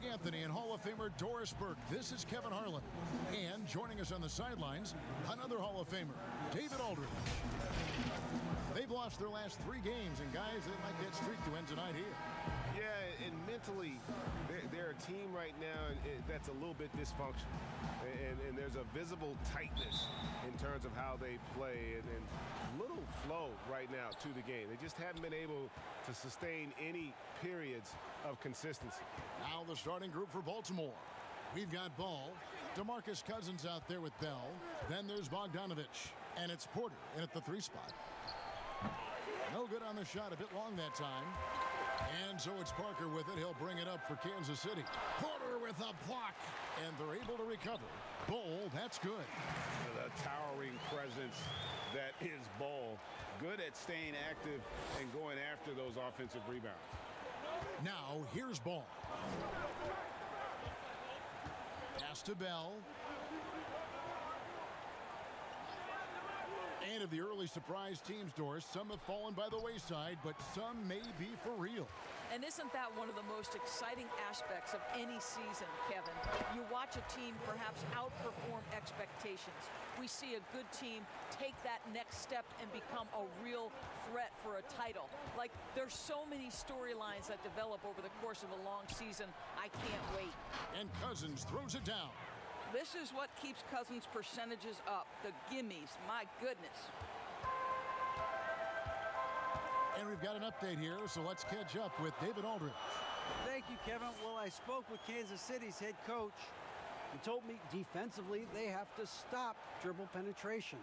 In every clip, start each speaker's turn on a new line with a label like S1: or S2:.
S1: Greg Anthony and Hall of Famer Doris Burke. This is Kevin Harlan. And joining us on the sidelines, another Hall of Famer, David Aldridge. They've lost their last 3 games, and guys, they like that streak to end tonight here.
S2: Yeah, and mentally, they're a team right now that's a little bit dysfunctional. And there's a visible tightness in terms of how they play and little flow right now to the game. They just haven't been able to sustain any periods of consistency.
S1: Now the starting group for Baltimore. We've got Ball, DeMarcus Cousins out there with Bell. Then there's Bogdanovich, and it's Porter in at the 3 spot. No good on the shot, a bit long that time. And so it's Parker with it. He'll bring it up for Kansas City. Porter with a block, and they're able to recover. Ball, that's good.
S3: The towering presence that is Ball. Good at staying active and going after those offensive rebounds.
S1: Now, here's Ball. Pass to Bell. And of the early surprise teams, Doris, some have fallen by the wayside, but some may be for real.
S4: And isn't that one of the most exciting aspects of any season, Kevin? You watch a team perhaps outperform expectations. We see a good team take that next step and become a real threat for a title. Like, there's so many storylines that develop over the course of a long season. I can't wait.
S1: And Cousins throws it down.
S4: This is what keeps Cousins' percentages up. The gimmies, my goodness.
S1: And we've got an update here, so let's catch up with David Aldridge.
S5: Thank you, Kevin. Well, I spoke with Kansas City's head coach. He told me defensively they have to stop dribble penetration,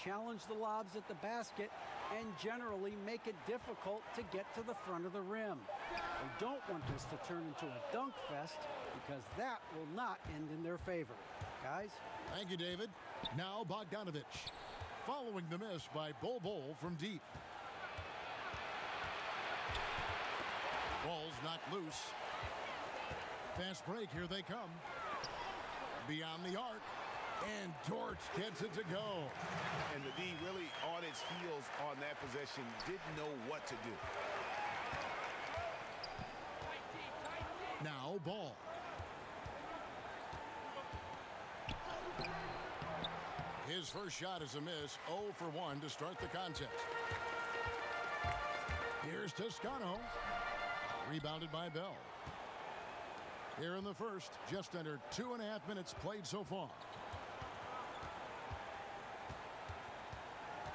S5: challenge the lobs at the basket, and generally make it difficult to get to the front of the rim. They don't want this to turn into a dunk fest because that will not end in their favor. Guys?
S1: Thank you, David. Now Bogdanovich, following the miss by Bol from deep. Ball's knocked loose. Fast break, here they come. Beyond the arc, and Torch gets it to go.
S3: And the D really on its heels on that possession, didn't know what to do.
S1: Now Ball. His first shot is a miss, 0 for 1 to start the contest. Here's Toscano. Rebounded by Bell. Here in the first, just under 2.5 minutes played so far.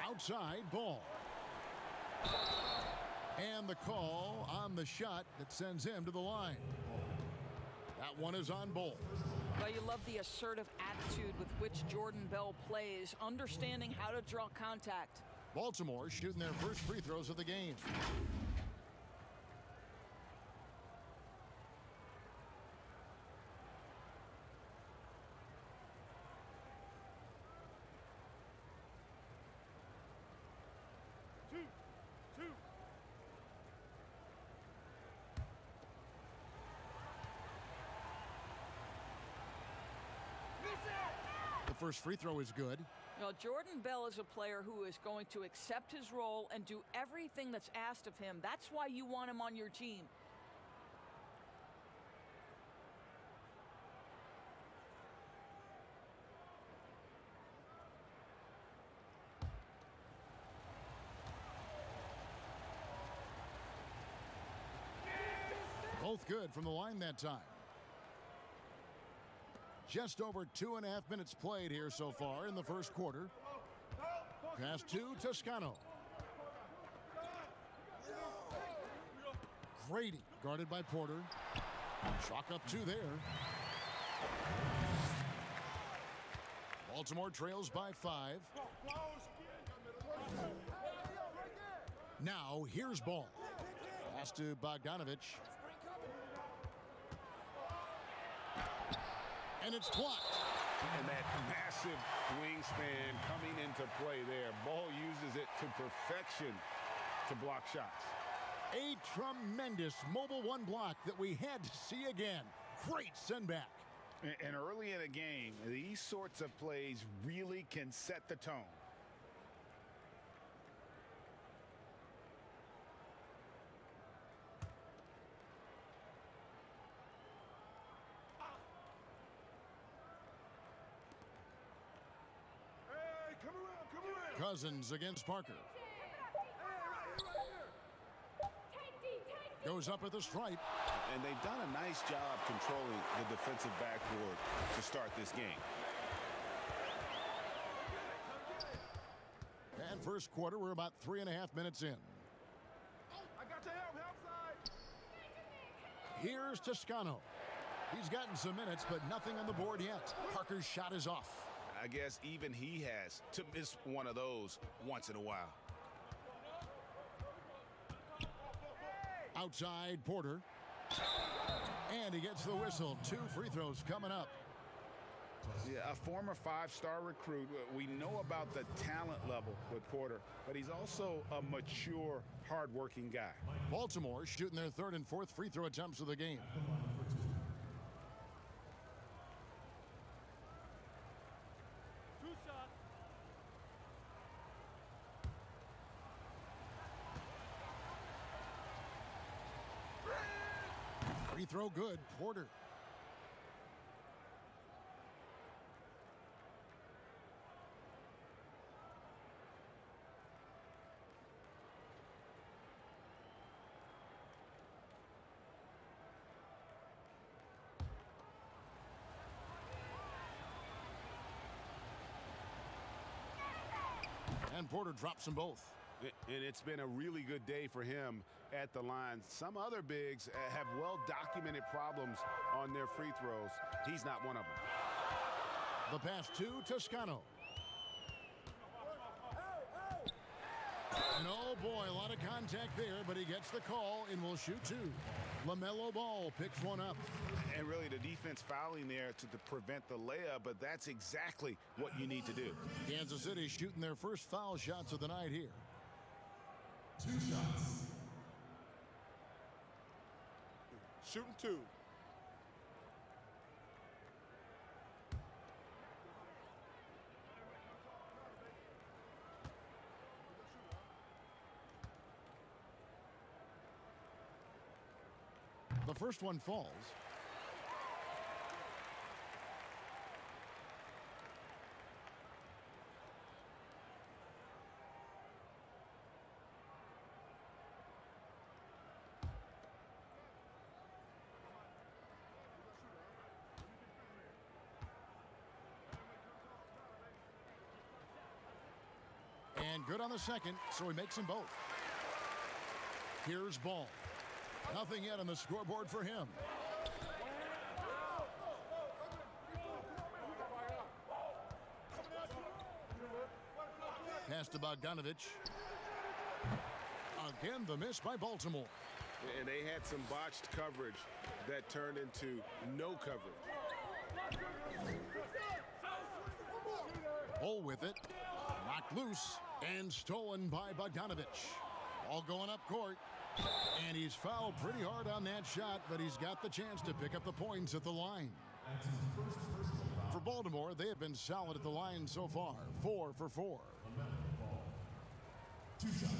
S1: Outside, Ball. And the call on the shot that sends him to the line. That one is on Ball.
S4: Well, you love the assertive attitude with which Jordan Bell plays, understanding how to draw contact.
S1: Baltimore shooting their first free throws of the game. The first free throw is good.
S4: Well, Jordan Bell is a player who is going to accept his role and do everything that's asked of him. That's why you want him on your team.
S1: Both good from the line that time. Just over 2.5 minutes played here so far in the first quarter. Pass to Toscano. Grady guarded by Porter. Chalk up 2 there. Baltimore trails by 5. Now here's Ball. Pass to Bogdanovich. And it's blocked.
S3: And that massive wingspan coming into play there. Ball uses it to perfection to block shots.
S1: A tremendous mobile 1 block that we had to see again. Great send back.
S3: And early in a game, these sorts of plays really can set the tone.
S1: Cousins against Parker. Goes up at the stripe.
S3: And they've done a nice job controlling the defensive backboard to start this game.
S1: And first quarter, we're about 3.5 minutes in.
S2: I got the help side.
S1: Here's Toscano. He's gotten some minutes, but nothing on the board yet. Parker's shot is off.
S3: I guess even he has to miss one of those once in a while.
S1: Outside Porter. And he gets the whistle. 2 free throws coming up.
S3: Yeah, a former 5-star recruit. We know about the talent level with Porter, but he's also a mature, hard-working guy.
S1: Baltimore shooting their 3rd and 4th free throw attempts of the game. Free throw good. Porter. And Porter drops them both.
S3: And it's been a really good day for him at the line. Some other bigs have well-documented problems on their free throws. He's not one of them.
S1: The pass to Toscano. And oh boy, a lot of contact there, but he gets the call and will shoot 2. LaMelo Ball picks one up.
S3: And really the defense fouling there to prevent the layup, but that's exactly what you need to do.
S1: Kansas City shooting their first foul shots of the night here.
S6: 2 shots.
S2: Shooting 2.
S1: The first one falls. And good on the second, so he makes them both. Here's Ball. Nothing yet on the scoreboard for him. Pass to Bogdanovich. Again, the miss by Baltimore.
S2: And they had some botched coverage that turned into no coverage.
S1: Ball with it. Knocked loose and stolen by Bogdanovich. All going up court. And he's fouled pretty hard on that shot, but he's got the chance to pick up the points at the line. For Baltimore, they have been solid at the line so far. 4 for 4.
S6: 2 shots.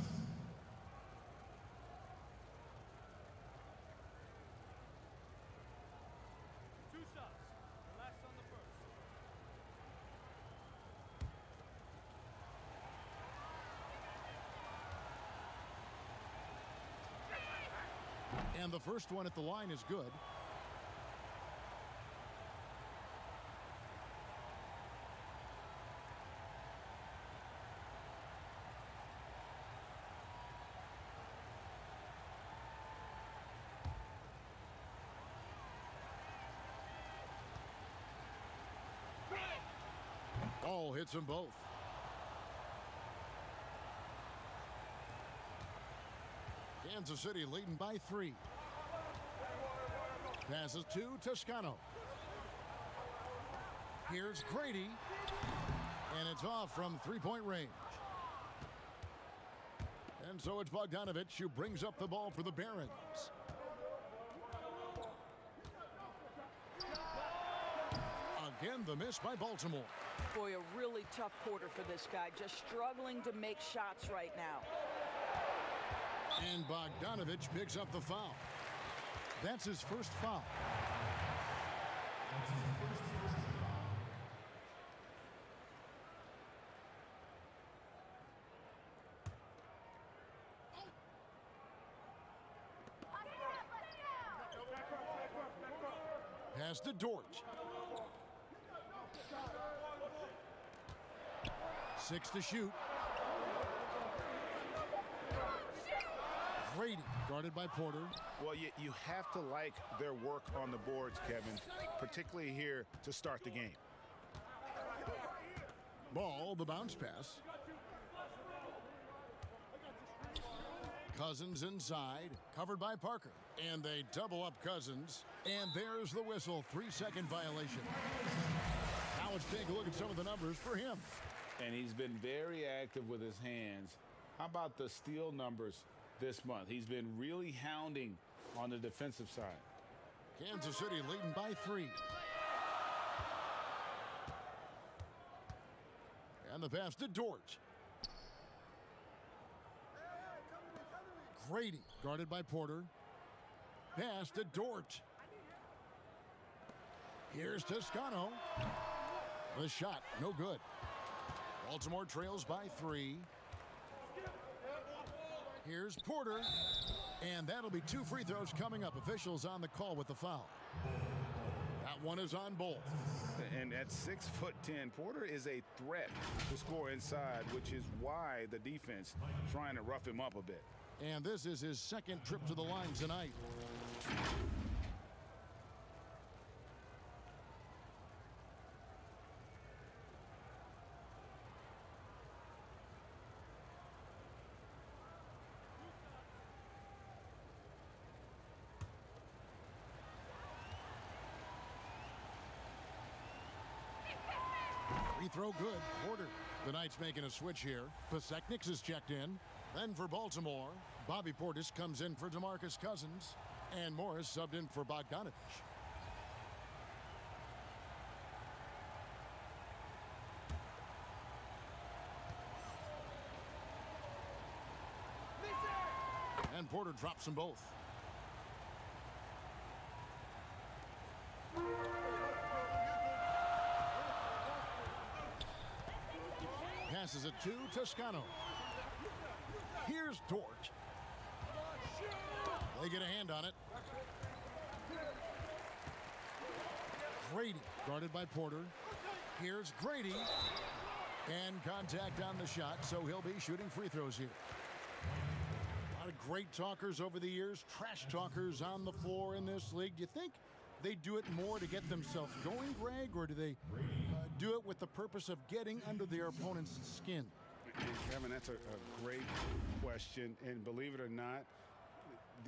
S1: And the first one at the line is good. Ball hits them both. Kansas City leading by 3. Passes to Toscano. Here's Grady. And it's off from 3-point range. And so it's Bogdanovich who brings up the ball for the Barons. Again, the miss by Baltimore.
S4: Boy, a really tough quarter for this guy. Just struggling to make shots right now.
S1: And Bogdanovich picks up the foul. That's his first foul. Pass to Dort. 6 to shoot. Grady guarded by Porter.
S3: Well, you have to like their work on the boards, Kevin, particularly here to start the game.
S1: Ball, the bounce pass. Cousins inside, covered by Parker. And they double up Cousins. And there's the whistle, 3-second violation. Now let's take a look at some of the numbers for him.
S3: And he's been very active with his hands. How about the steal numbers this month? He's been really hounding on the defensive side.
S1: Kansas City leading by 3. And the pass to Dort. Grady guarded by Porter. Pass to Dort. Here's Toscano. The shot, no good. Baltimore trails by 3. Here's Porter. And that'll be 2 free throws coming up. Officials on the call with the foul. That one is on Bull.
S3: And at 6'10", Porter is a threat to score inside, which is why the defense trying to rough him up a bit.
S1: And this is his second trip to the line tonight. Free throw good. Porter. The Knights making a switch here. Pasechniks is checked in. Then for Baltimore, Bobby Portis comes in for DeMarcus Cousins. And Morris subbed in for Bogdanovich. And Porter drops them both. Passes it to Toscano. Here's Dort. They get a hand on it. Grady guarded by Porter. Here's Grady. And contact on the shot, so he'll be shooting free throws here. A lot of great talkers over the years, trash talkers on the floor in this league. Do you think they do it more to get themselves going, Greg, or do they do it with the purpose of getting under their opponent's skin?
S3: And Kevin, that's a great question. And believe it or not,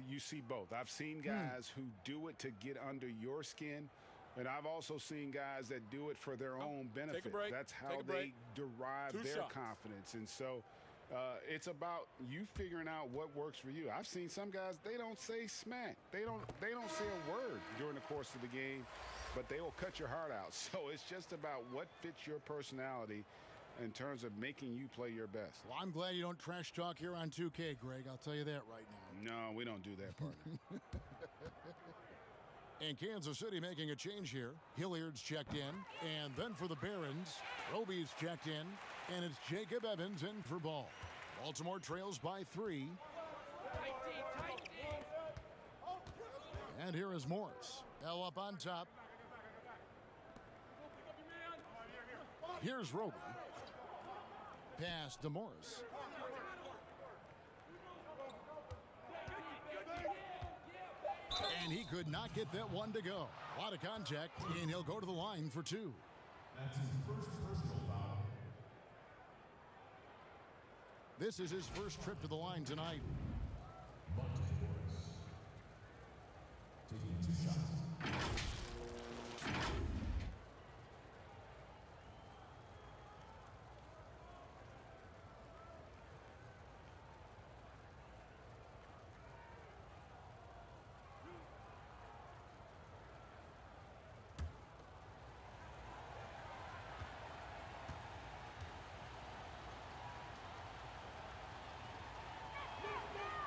S3: you see both. I've seen guys who do it to get under your skin, and I've also seen guys that do it for their own benefit.
S7: Take a break.
S3: That's how they derive
S7: Two
S3: their
S7: shots.
S3: confidence. And so it's about you figuring out what works for you. I've seen some guys, they don't say smack. They don't say a word during the course of the game, but they will cut your heart out. So it's just about what fits your personality in terms of making you play your best.
S1: Well, I'm glad you don't trash talk here on 2K, Greg. I'll tell you that right now.
S3: No, we don't do that, partner.
S1: And Kansas City making a change here. Hilliard's checked in. And then for the Barons, Roby's checked in. And it's Jacob Evans in for Ball. Baltimore trails by 3. And here is Morris. Bell up on top. Here's Roby. Pass to Morris. And he could not get that one to go. A lot of contact, and he'll go to the line for 2.
S6: That's his first personal foul.
S1: This is his first trip to the line tonight.
S6: Marcus taking 2 shots.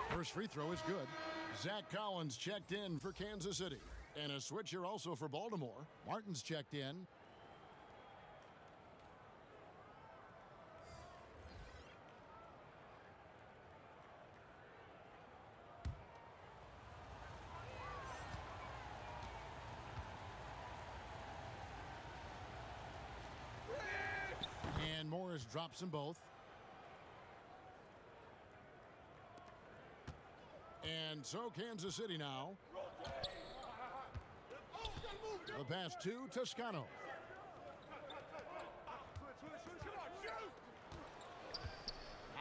S1: First free throw is good. Zach Collins checked in for Kansas City. And a switch here also for Baltimore. Martin's checked in. Morris drops them both. And so Kansas City now. The pass to Toscano.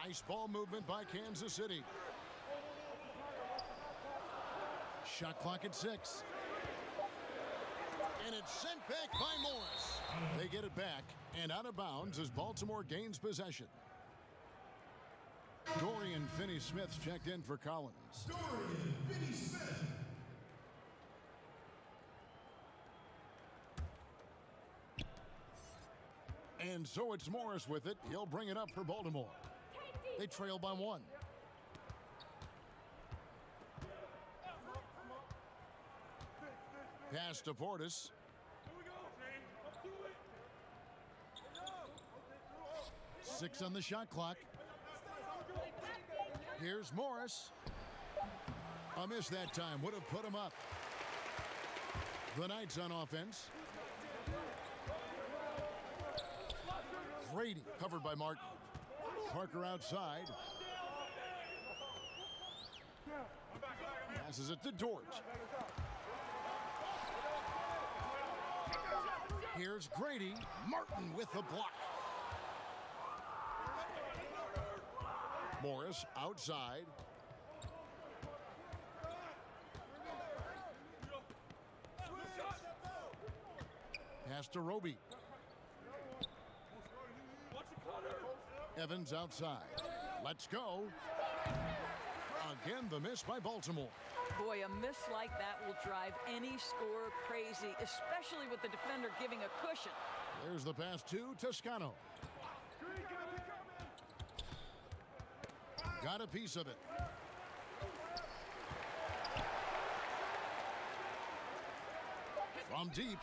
S1: Nice ball movement by Kansas City. Shot clock at 6. And it's sent back by Morris. They get it back and out of bounds as Baltimore gains possession. Dorian Finney-Smith's checked in for Collins.
S6: Dorian Finney-Smith.
S1: And so it's Morris with it. He'll bring it up for Baltimore. They trail by 1. Pass to Portis. 6 on the shot clock. Here's Morris. A miss that time. Would have put him up. The Knights on offense. Grady covered by Martin. Parker outside. Passes it to Dort. Here's Grady. Martin with the block. Morris outside. Pass to Roby. Evans outside. Let's go. Again, the miss by Baltimore.
S4: Boy, a miss like that will drive any scorer crazy, especially with the defender giving a cushion.
S1: There's the pass to Toscano. Got a piece of it. From deep.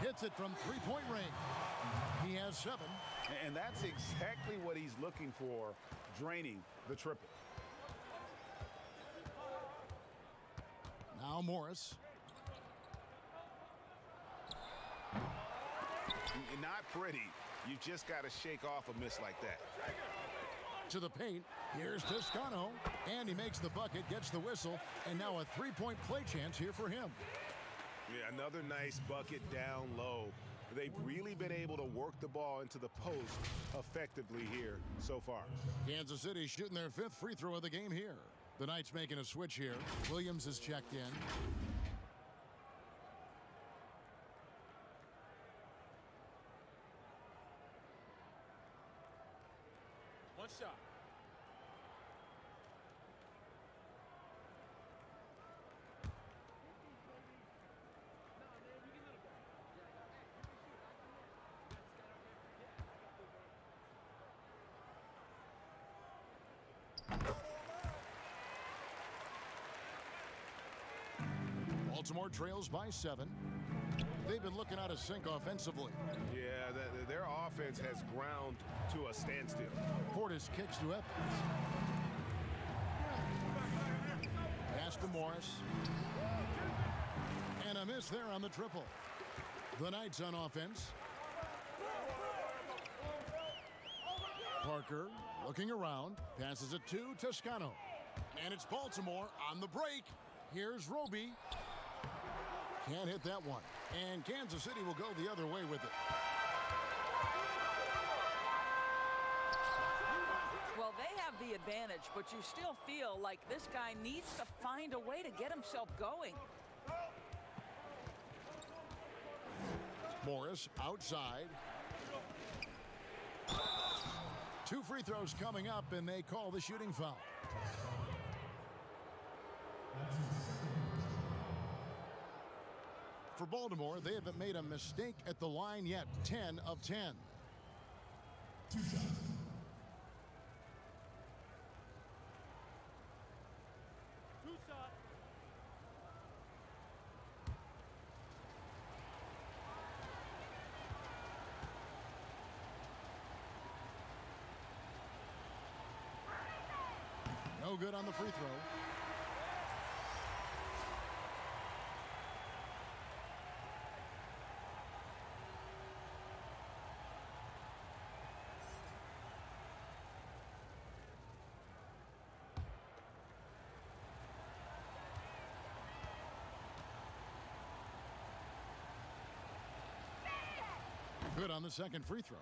S1: Hits it from three-point range. He has 7.
S3: And that's exactly what he's looking for, draining the triple.
S1: Now Morris.
S2: Not pretty. You just got to shake off a miss like that.
S1: To the paint. Here's Toscano. And he makes the bucket, gets the whistle, and now a three-point play chance here for him.
S2: Yeah, another nice bucket down low. They've really been able to work the ball into the post effectively here so far.
S1: Kansas City shooting their 5th free throw of the game here. The Knights making a switch here. Williams is checked in.
S7: One shot.
S1: Baltimore trails by 7. They've been looking out of sync offensively.
S2: Yeah, their offense has ground to a standstill.
S1: Portis kicks to Evans. Pass to Morris. And a miss there on the triple. The Knights on offense. Parker looking around. Passes it to Toscano. And it's Baltimore on the break. Here's Roby. Can't hit that one. And Kansas City will go the other way with it.
S4: Well, they have the advantage, but you still feel like this guy needs to find a way to get himself going.
S1: Morris outside. 2 free throws coming up, and they call the shooting foul. For Baltimore, they haven't made a mistake at the line yet. 10 of 10.
S6: 2 shots.
S1: No good on the free throw. Good on the second free throw.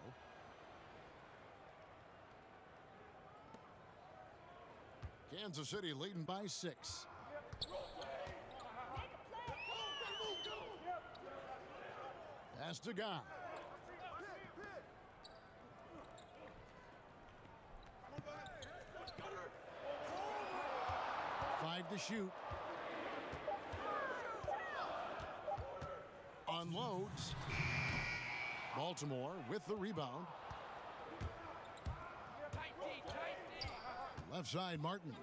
S1: Kansas City leading by 6. Pass to Guy. Five to shoot. Unloads. Baltimore with the rebound. Left side, Martin.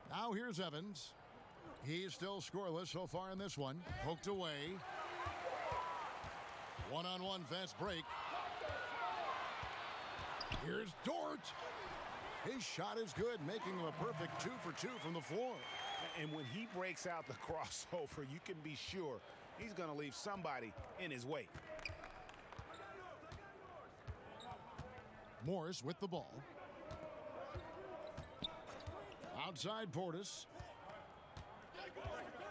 S1: Now here's Evans. He's still scoreless so far in this one. Poked away. One-on-one fast break. Here's Dort. His shot is good, making him a perfect 2 for 2 from the floor.
S2: And when he breaks out the crossover, you can be sure he's going to leave somebody in his wake.
S1: Morris with the ball. Outside Portis.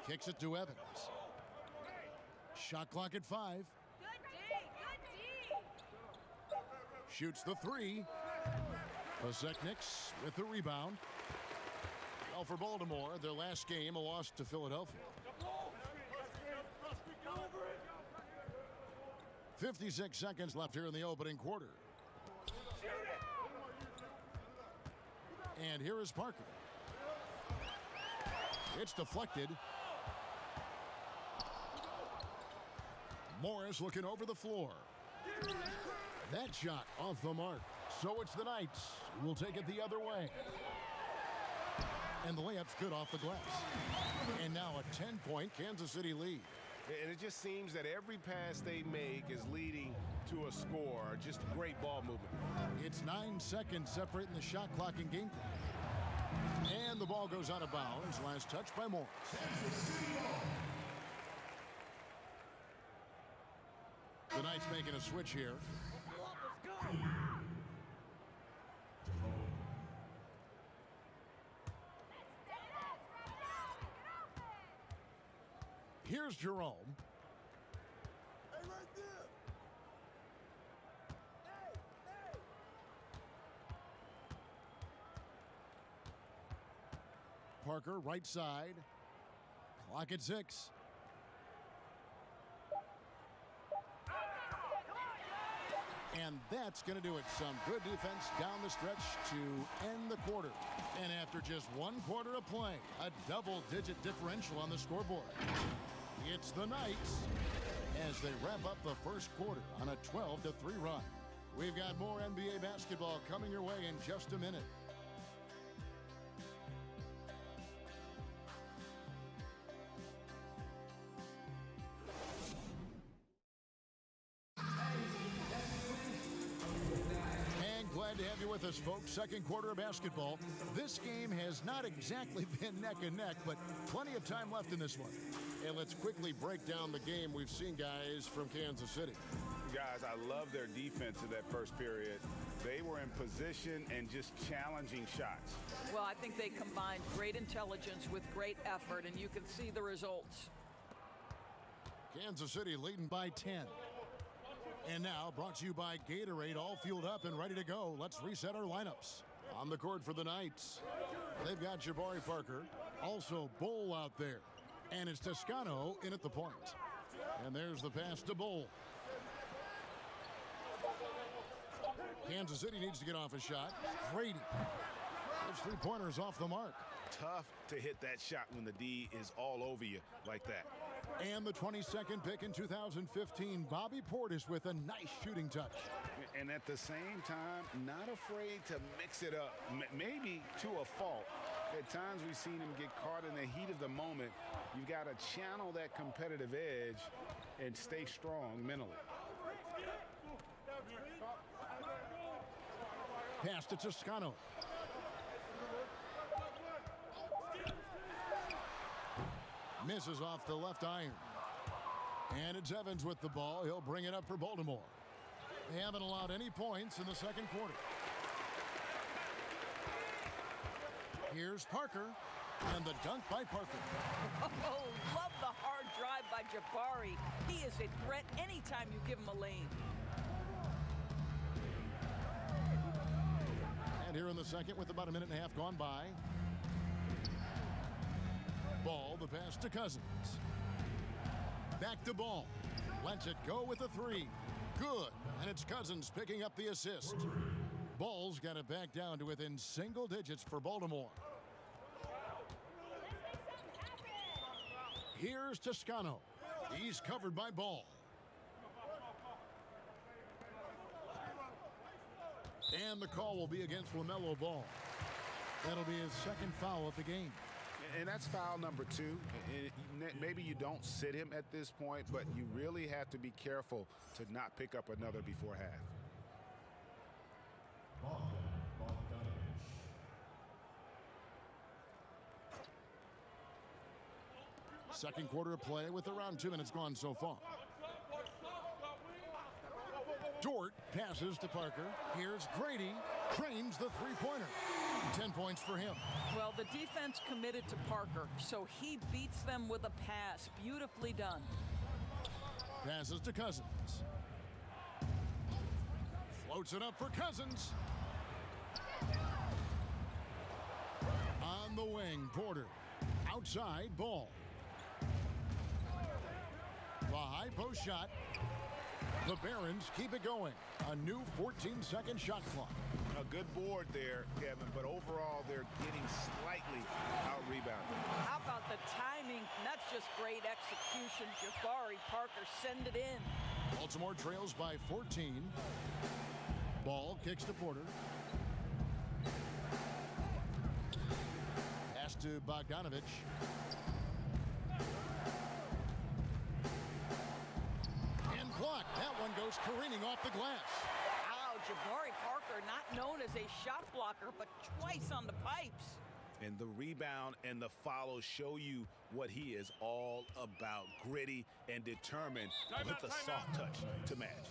S1: Kicks it to Evans. Shot clock at 5. Shoots the 3. Pasekniks with the rebound. Well, for Baltimore, their last game, a loss to Philadelphia. 56 seconds left here in the opening quarter. And here is Parker. It's deflected. Morris looking over the floor. That shot off the mark. So it's the Knights who will take it the other way. And the layup's good off the glass. And now a 10-point Kansas City lead.
S2: And it just seems that every pass they make is leading to a score. Just great ball movement.
S1: It's 9 seconds separating the shot clock and game clock. And the ball goes out of bounds. Last touch by Morris. The Knights making a switch here. Here's Jerome.
S6: Hey, right there.
S1: Parker, right side. Clock at 6. And that's going to do it. Some good defense down the stretch to end the quarter. And after just 1 quarter of play, a double-digit differential on the scoreboard. It's the Knights as they wrap up the first quarter on a 12-3 run. We've got more NBA basketball coming your way in just a minute. Glad to have you with us, folks. Second quarter of basketball. This game has not exactly been neck and neck, but plenty of time left in this one. And let's quickly break down the game we've seen, guys, from Kansas City.
S3: Guys, I love their defense in that first period. They were in position and just challenging shots.
S4: Well, I think they combined great intelligence with great effort, and you can see the results.
S1: Kansas City leading by 10. And now, brought to you by Gatorade, all fueled up and ready to go. Let's reset our lineups. On the court for the Knights, they've got Jabari Parker, also Bull out there. And it's Toscano in at the point. And there's the pass to Bull. Kansas City needs to get off a shot. Brady. Those three-pointers off the mark.
S2: Tough to hit that shot when the D is all over you like that.
S1: And the 22nd pick in 2015, Bobby Portis with a nice shooting touch.
S3: And at the same time, not afraid to mix it up, maybe to a fault. At times we've seen him get caught in the heat of the moment. You've got to channel that competitive edge and stay strong mentally.
S1: Pass to Toscano. Misses off the left iron. And it's Evans with the ball. He'll bring it up for Baltimore. They haven't allowed any points in the second quarter. Here's Parker. And the dunk by Parker.
S4: Oh, love the hard drive by by Jabari. He is a threat anytime you give him a lane.
S1: And here in the second with about a minute and a half gone by. Ball, the pass to Cousins. Back to Ball. Lets it go with a three. Good. And it's Cousins picking up the assist. Ball's got it back down to within single digits for Baltimore. Here's Toscano. He's covered by Ball. And the call will be against LaMelo Ball. That'll be his second foul of the game.
S3: And that's foul number 2. And maybe you don't sit him at this point, but you really have to be careful to not pick up another before half.
S1: Second quarter of play with around 2 minutes gone so far. Dort passes to Parker. Here's Grady. Trains the three-pointer. 10 points for him.
S4: Well, the defense committed to Parker, so he beats them with a pass. Beautifully done.
S1: Passes to Cousins. Floats it up for Cousins. On the wing, Porter. Outside, Ball. The high post shot. The Barons keep it going. A new 14-second shot clock.
S3: A good board there, Kevin, but overall they're getting slightly out-rebounded.
S4: How about the timing? That's just great execution. Jabari Parker send it in.
S1: Baltimore trails by 14. Ball kicks to Porter. Pass to Bogdanovich. And blocked. That one goes careening off the glass.
S4: Wow, Jabari Parker not known as a shot blocker, but twice on the pipes.
S3: And the rebound and the follow show you what he is all about. Gritty and determined with a soft touch to match.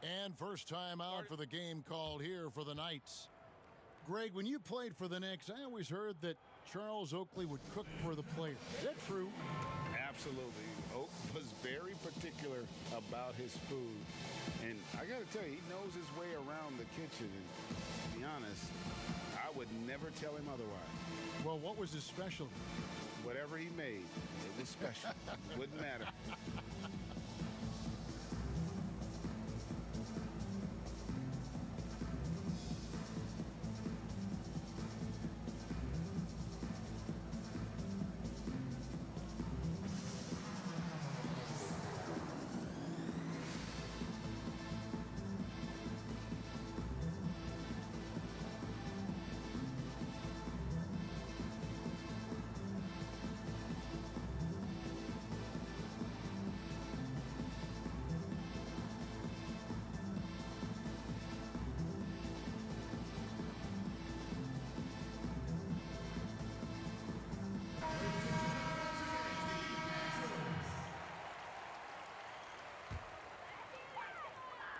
S1: And first time out for the game called here for the Knights. Greg, when you played for the Knicks, I always heard that Charles Oakley would cook for the players. Is that true?
S3: Absolutely. Oak was very particular about his food. And I got to tell you, he knows his way around the kitchen. And to be honest, I would never tell him otherwise.
S1: Well, what was his specialty?
S3: Whatever he made, it was special. Wouldn't matter.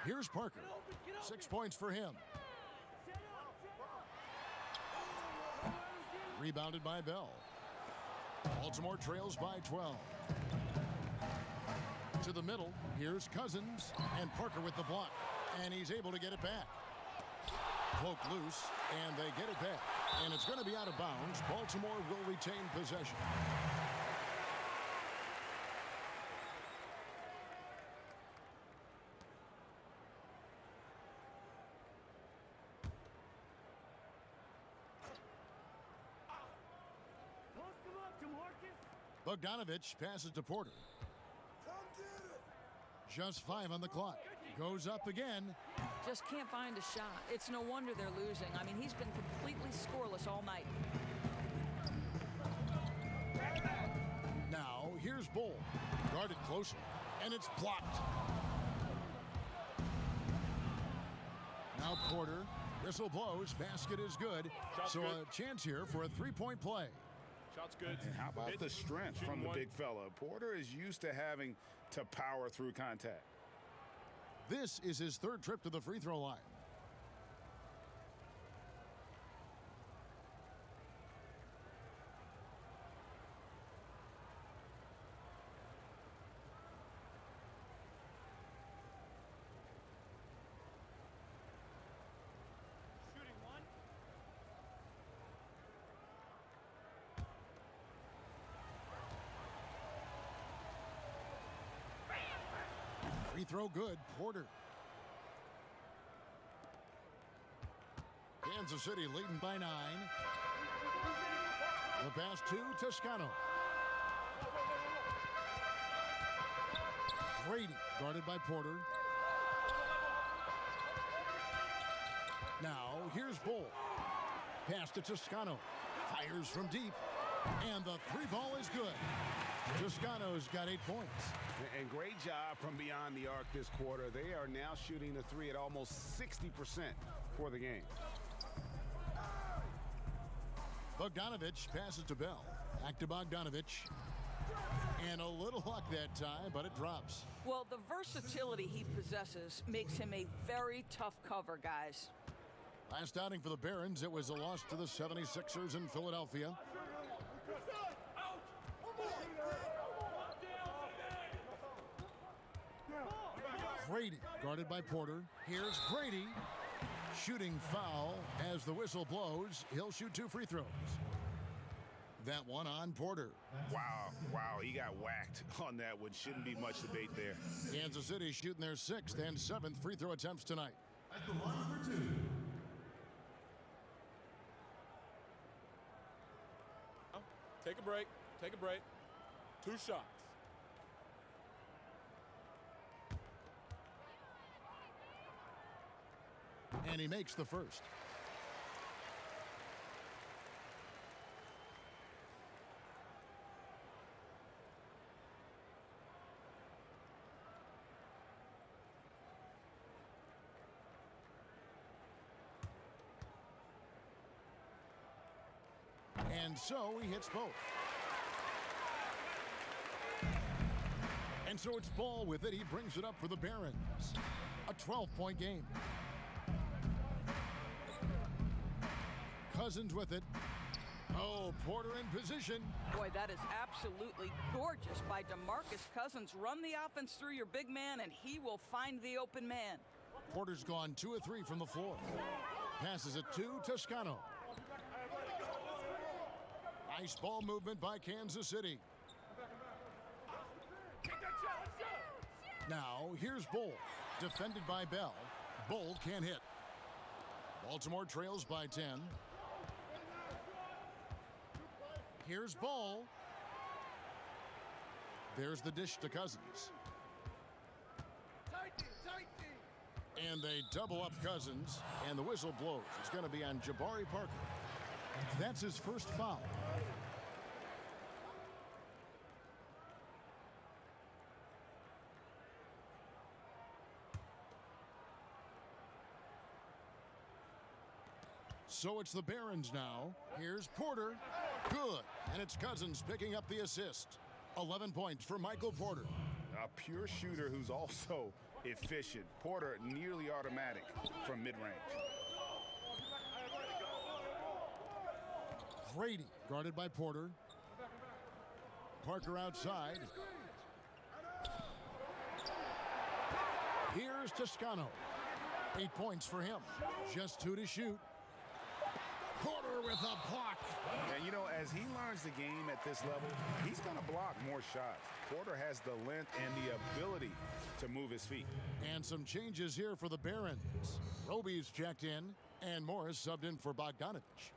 S1: Here's Parker. 6 points for him. Rebounded by Bell. Baltimore trails by 12. To the middle, here's Cousins, and Parker with the block. And he's able to get it back. Poked loose, and they get it back. And it's going to be out of bounds. Baltimore will retain possession. Bogdanovich passes to Porter. Just 5 on the clock. Goes up again.
S4: Just can't find a shot. It's no wonder they're losing. I mean, he's been completely scoreless all night.
S1: Now, here's Bull. Guarded closer, and it's blocked. Now Porter. Whistle blows. Basket is good.
S7: Shot's
S1: so
S7: good.
S1: A chance here for a three-point play.
S7: Shot's good.
S3: And how about the strength from the big fella? Porter is used to having to power through contact.
S1: This is his third trip to the free throw line. throw good. Porter. Kansas City leading by 9. The pass to Toscano. Brady guarded by Porter. Now here's Bull. Pass to Toscano. Fires from deep. And the three ball is good. Toscano's got 8 points.
S2: And great job from beyond the arc this quarter. They are now shooting the three at almost 60% for the game.
S1: Bogdanovich passes to Bell. Back to Bogdanovich. And a little luck that time, but it drops.
S4: Well, the versatility he possesses makes him a very tough cover, guys.
S1: Last outing for the Barons, it was a loss to the 76ers in Philadelphia. Brady guarded by Porter. Here's Brady. Shooting foul as the whistle blows. He'll shoot 2 free throws. That one on Porter.
S2: Wow, he got whacked on that one. Shouldn't be much debate there.
S1: Kansas City shooting their 6th and 7th free throw attempts tonight.
S6: At the line for 2.
S7: Take a break. Take a break. 2 shots.
S1: And he makes the first. And so he hits both. And so it's Ball with it. He brings it up for the Barons. A 12-point game. Cousins with it. Oh, Porter in position.
S4: Boy, that is absolutely gorgeous by DeMarcus Cousins. Run the offense through your big man, and he will find the open man.
S1: Porter's gone 2 of 3 from the floor. Passes it to Toscano. Nice ball movement by Kansas City. Now, here's Bull. Defended by Bell. Bull can't hit. Baltimore trails by 10. Here's Ball. There's the dish to Cousins. And they double up Cousins, and the whistle blows. It's going to be on Jabari Parker. That's his first foul. So it's the Barons now. Here's Porter. Good. And it's Cousins picking up the assist. 11 points for Michael Porter.
S3: A pure shooter who's also efficient. Porter nearly automatic from mid-range.
S1: Brady guarded by Porter. Parker outside. Here's Toscano. 8 points for him. Just 2 to shoot. Porter with a block.
S3: And you know, as he learns the game at this level, he's going to block more shots. Porter has the length and the ability to move his feet.
S1: And some changes here for the Barons. Roby's checked in, and Morris subbed in for Bogdanovich.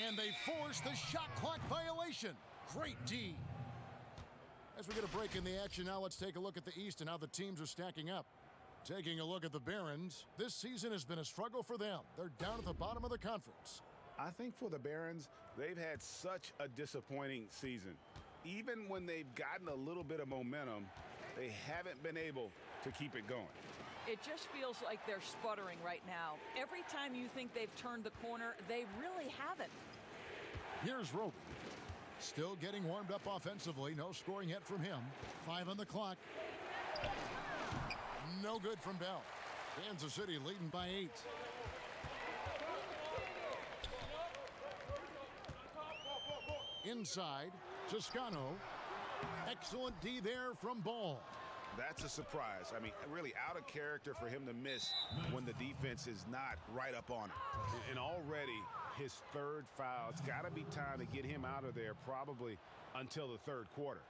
S1: And they force the shot clock violation. Great D. As we get a break in the action now, let's take a look at the East and how the teams are stacking up. Taking a look at the Barons, this season has been a struggle for them. They're down at the bottom of the conference.
S3: I think for the Barons, they've had such a disappointing season. Even when they've gotten a little bit of momentum, they haven't been able to keep it going.
S4: It just feels like they're sputtering right now. Every time you think they've turned the corner, they really haven't.
S1: Here's Roby. Still getting warmed up offensively. No scoring yet from him. 5 on the clock. No good from Bell. Kansas City leading by 8. Inside, Toscano. Excellent D there from Ball.
S2: That's a surprise. I mean, really out of character for him to miss when the defense is not right up on him. And already his third foul. It's got to be time to get him out of there probably until the third quarter.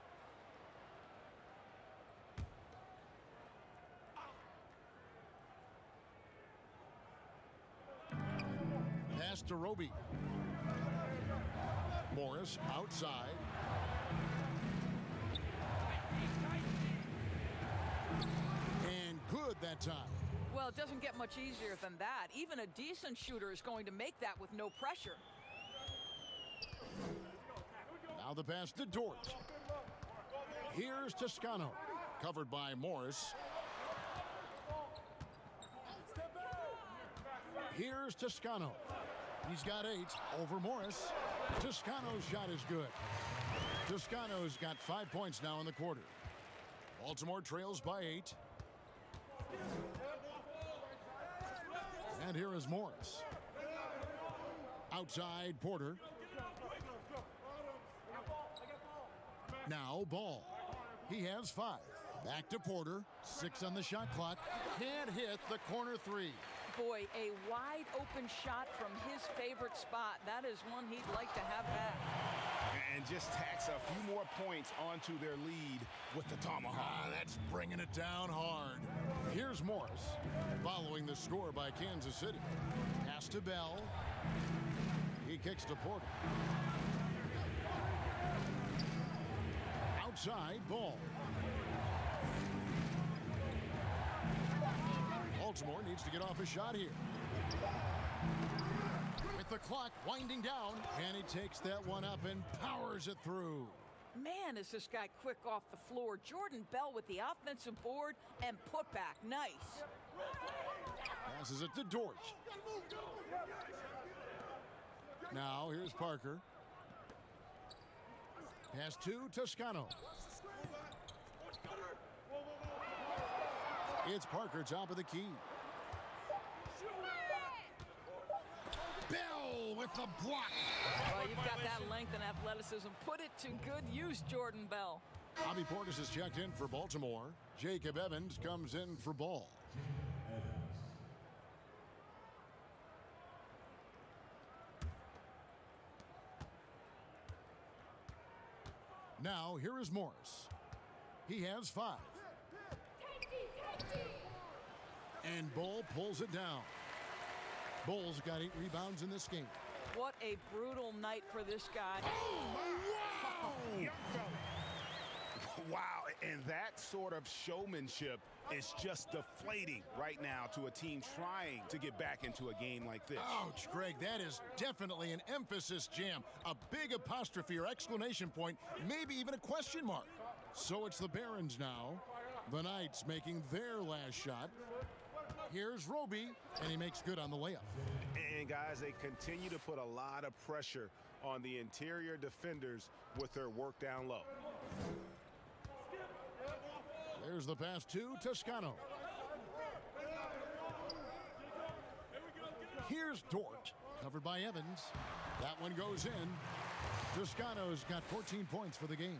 S1: Pass to Roby. Morris outside. And good that time.
S4: Well, it doesn't get much easier than that. Even a decent shooter is going to make that with no pressure.
S1: Now the pass to Dort. Here's Toscano. Covered by Morris. Here's Toscano. He's got 8 over Morris. Toscano's shot is good. Toscano's got 5 points now in the quarter. Baltimore trails by 8. And here is Morris. Outside Porter. Now Ball. He has 5. Back to Porter. 6 on the shot clock. Can't hit the corner 3.
S4: Boy, a wide open shot from his favorite spot. That is one he'd like to have back.
S2: And just tacks a few more points onto their lead with the tomahawk.
S1: That's bringing it down hard. Here's Morris, following the score by Kansas City. Pass to Bell. He kicks to Porter. Outside Ball. Baltimore needs to get off a shot here. With the clock winding down, and he takes that one up and powers it through.
S4: Man, is this guy quick off the floor. Jordan Bell with the offensive board and putback. Nice.
S1: Passes it to Dort. Now here's Parker. Pass to Toscano. It's Parker, top of the key. Bell with the block.
S4: Well, you've got that length and athleticism. Put it to good use, Jordan Bell.
S1: Bobby Portis has checked in for Baltimore. Jacob Evans comes in for Ball. Now, here is Morris. He has 5. And Bull pulls it down. Bull's got 8 rebounds in this game.
S4: What a brutal night for this guy.
S1: Oh, wow!
S2: Wow, and that sort of showmanship is just deflating right now to a team trying to get back into a game like this.
S1: Ouch, Greg, that is definitely an emphasis jam. A big apostrophe or exclamation point, maybe even a question mark. So it's the Barons now. The Knights making their last shot. Here's Roby, and he makes good on the layup.
S2: And guys, they continue to put a lot of pressure on the interior defenders with their work down low.
S1: There's the pass to Toscano. Here's Dort, covered by Evans. That one goes in. Toscano's got 14 points for the game.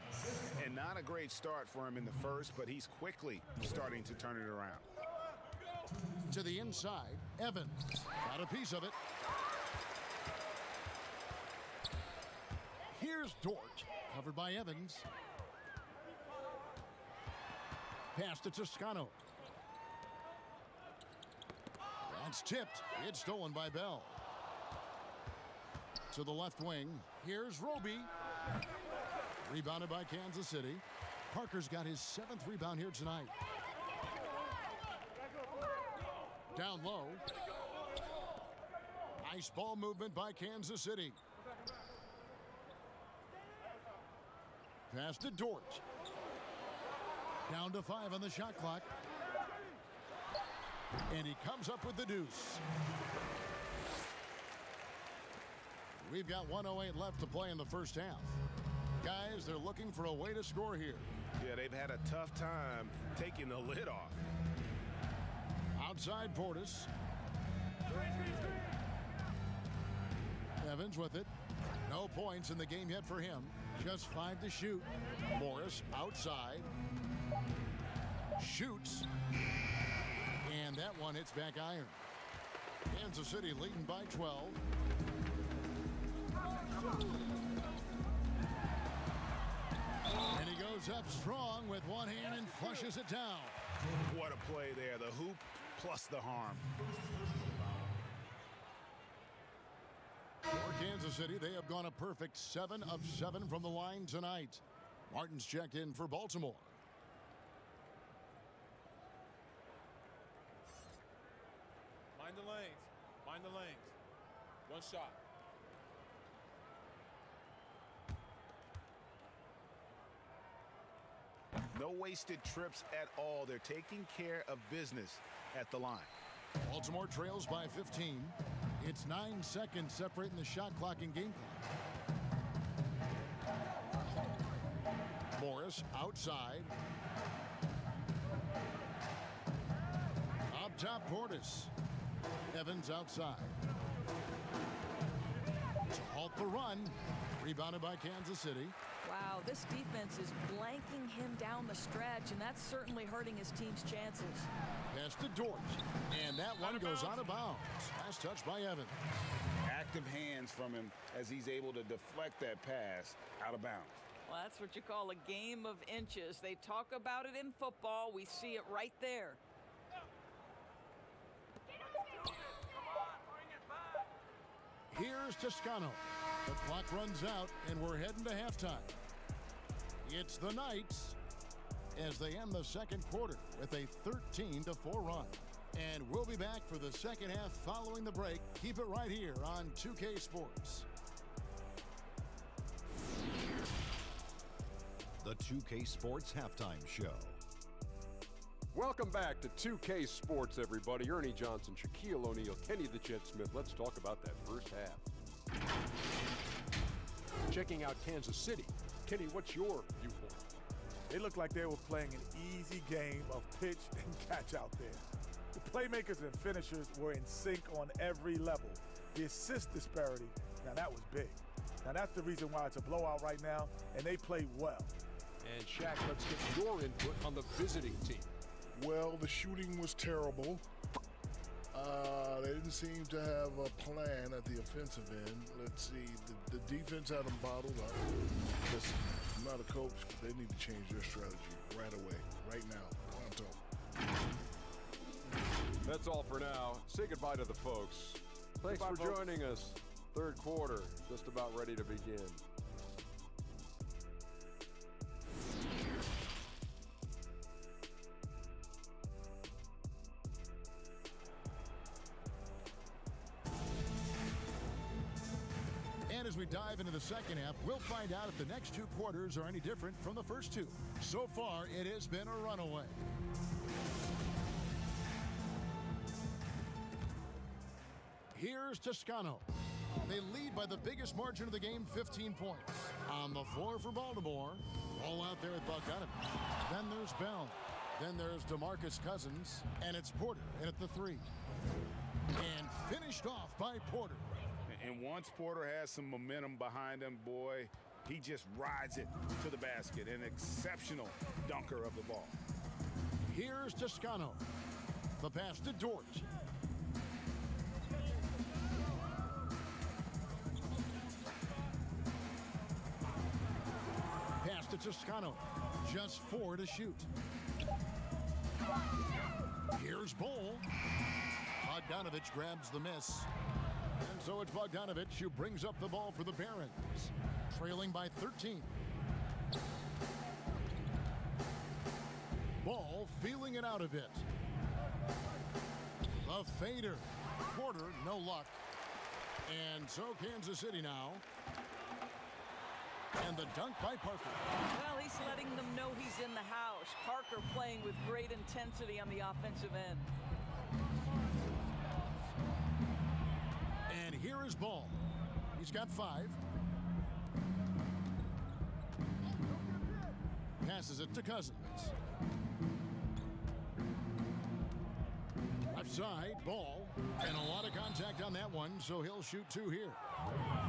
S2: And not a great start for him in the first, but he's quickly starting to turn it around.
S1: To the inside, Evans got a piece of it. Here's Dort, covered by Evans. Pass to Toscano. That's tipped. It's stolen by Bell. To the left wing, here's Roby. Rebounded by Kansas City. Parker's got his 7th rebound here tonight. Down low. Nice ball movement by Kansas City. Pass to Dort. Down to 5 on the shot clock. And he comes up with the deuce. We've got 1:08 left to play in the first half. Guys, they're looking for a way to score here.
S2: Yeah, they've had a tough time taking the lid off.
S1: Outside Portis. Evans with it. No points in the game yet for him. Just 5 to shoot. Morris outside. one hits back iron. Kansas City leading by 12. And he goes up strong with one hand and flushes it down.
S3: What a play there. The hoop plus the harm.
S1: For Kansas City, they have gone a perfect 7 of 7 from the line tonight. Martin's checked in for Baltimore.
S7: Mind the lanes. Mind the lanes. One shot.
S3: No wasted trips at all. They're taking care of business at the line.
S1: Baltimore trails by 15. It's 9 seconds separating the shot clock and game clock. Morris outside. Up top, Portis. Evans outside. To halt the run. Rebounded by Kansas City.
S4: Wow, this defense is blanking him down the stretch, and that's certainly hurting his team's chances.
S1: Pass to Dort. And that one goes out of bounds. Last touch by Evans.
S3: Active hands from him as he's able to deflect that pass out of bounds.
S4: Well, that's what you call a game of inches. They talk about it in football. We see it right there.
S1: Here's Toscano. The clock runs out, and we're heading to halftime. It's the Knights as they end the second quarter with a 13-4 run. And we'll be back for the second half following the break. Keep it right here on 2K Sports.
S8: The 2K Sports Halftime Show.
S9: Welcome back to 2K Sports, everybody. Ernie Johnson, Shaquille O'Neal, Kenny the Jet Smith. Let's talk about that first half. Checking out Kansas City. Kenny, what's your viewpoint?
S6: They looked like they were playing an easy game of pitch and catch out there. The playmakers and finishers were in sync on every level. The assist disparity, now that was big. Now that's the reason why it's a blowout right now, and they played well.
S9: And Shaq, let's get your input on the visiting team.
S10: Well, the shooting was terrible. They didn't seem to have a plan at the offensive end. Let's see, the defense had them bottled up. Listen, I'm not a coach. They need to change their strategy right away, right now, pronto.
S9: That's all for now. Say goodbye to the folks. Thanks
S6: Goodbye,
S9: for
S6: folks.
S9: joining us. Third quarter, just about ready to begin.
S1: And as we dive into the second half, we'll find out if the next two quarters are any different from the first two. So far, it has been a runaway. Here's Toscano. They lead by the biggest margin of the game, 15 points. On the floor for Baltimore. All out there at Bogdanovich. Then there's Bell. Then there's DeMarcus Cousins. And it's Porter in at the 3. And finished off by Porter.
S3: And once Porter has some momentum behind him, boy, he just rides it to the basket. An exceptional dunker of the ball.
S1: Here's Toscano. The pass to Dort. Pass to Toscano. Just 4 to shoot. Here's Bull. Bogdanovich grabs the miss. And so it's Bogdanovich who brings up the ball for the Barons, trailing by 13. Ball feeling it out a bit. The fader. Porter, no luck. And so Kansas City now. And the dunk by Parker.
S4: Well, he's letting them know he's in the house. Parker playing with great intensity on the offensive end.
S1: And here is Ball. He's got 5. Passes it to Cousins. Left side, Ball. And a lot of contact on that one, so he'll shoot 2 here.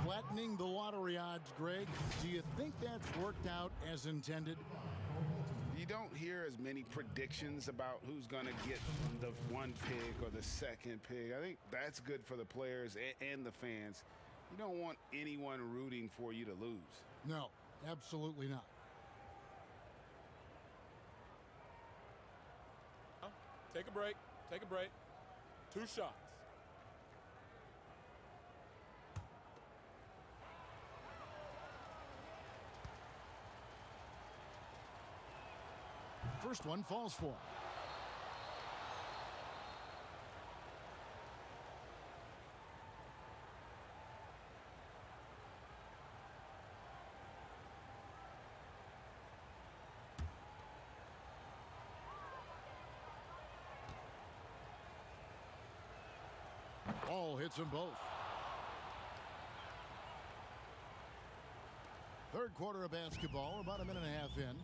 S1: Flattening the lottery odds, Greg. Do you think that's worked out as intended?
S3: You don't hear as many predictions about who's going to get the one pick or the second pick. I think that's good for the players and the fans. You don't want anyone rooting for you to lose.
S1: No, absolutely not.
S7: Take a break. Take a break. 2 shots.
S1: First one falls for him. Ball hits them both. Third quarter of basketball, about a minute and a half in.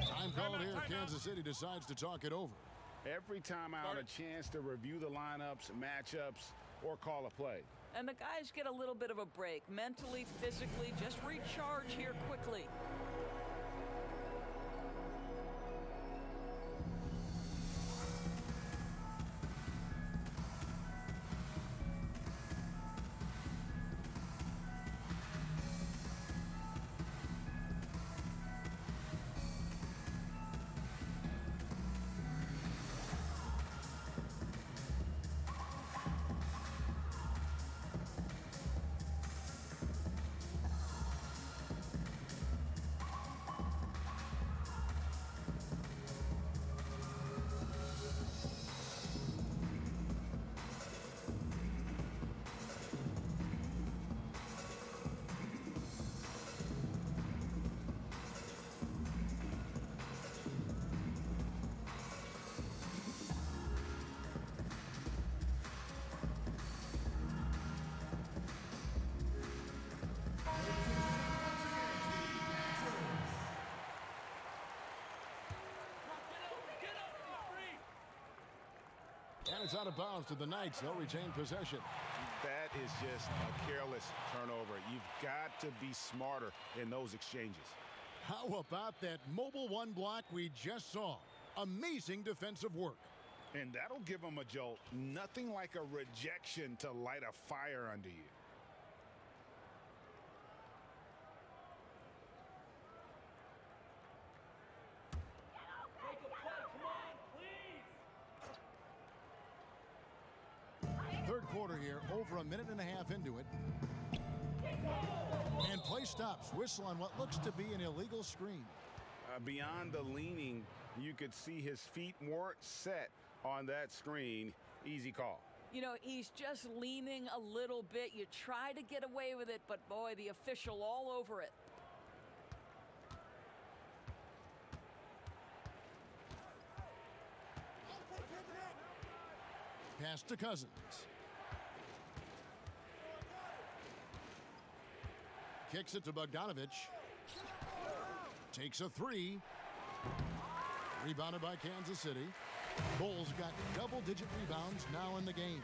S1: Time called here. Kansas City decides to talk it over.
S3: Every time out, a chance to review the lineups, matchups, or call a play.
S4: And the guys get a little bit of a break. Mentally, physically, just recharge here quickly.
S1: And it's out of bounds to the Knights. They'll retain possession.
S3: That is just a careless turnover. You've got to be smarter in those exchanges.
S1: How about that mobile one block we just saw? Amazing defensive work.
S3: And that'll give them a jolt. Nothing like a rejection to light a fire under you.
S1: Third quarter here, over a minute and a half into it. And play stops. Whistle on what looks to be an illegal screen.
S3: Beyond the leaning, you could see his feet weren't set on that screen. Easy call.
S4: You know, he's just leaning a little bit. You try to get away with it, but boy, the official all over it.
S1: Pass to Cousins. Kicks it to Bogdanovich. Takes a three. Rebounded by Kansas City. Bulls got double-digit rebounds now in the game.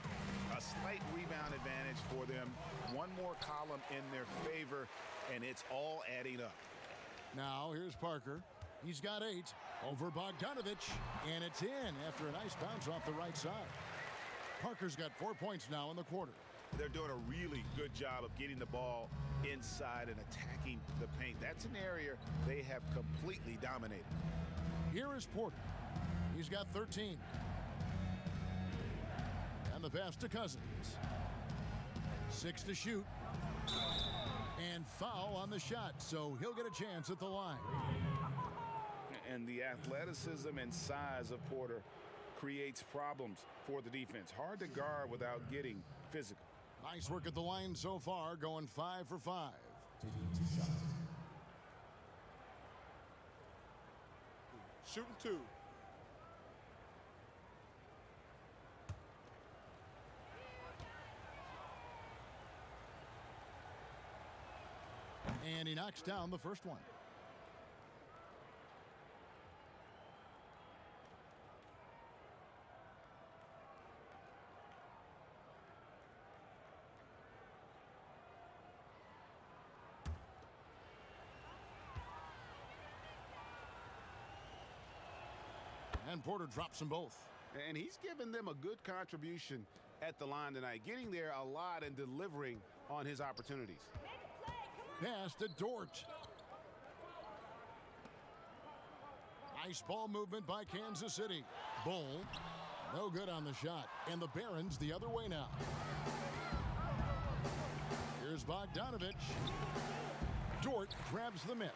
S3: A slight rebound advantage for them. One more column in their favor, and it's all adding up.
S1: Now here's Parker. He's got 8 over Bogdanovich, and it's in after a nice bounce off the right side. Parker's got 4 points now in the quarter.
S3: They're doing a really good job of getting the ball inside and attacking the paint. That's an area they have completely dominated.
S1: Here is Porter. He's got 13. And the pass to Cousins. 6 to shoot. And foul on the shot, so he'll get a chance at the line.
S3: And the athleticism and size of Porter creates problems for the defense. Hard to guard without getting physical.
S1: Nice work at the line so far, going 5 for 5.
S7: Shooting 2.
S1: And he knocks down the first one. And Porter drops them both.
S2: And he's given them a good contribution at the line tonight, getting there a lot and delivering on his opportunities.
S1: Pass to Dort. Nice ball movement by Kansas City. Bull, no good on the shot. And the Barons the other way now. Here's Bogdanovich. Dort grabs the miss.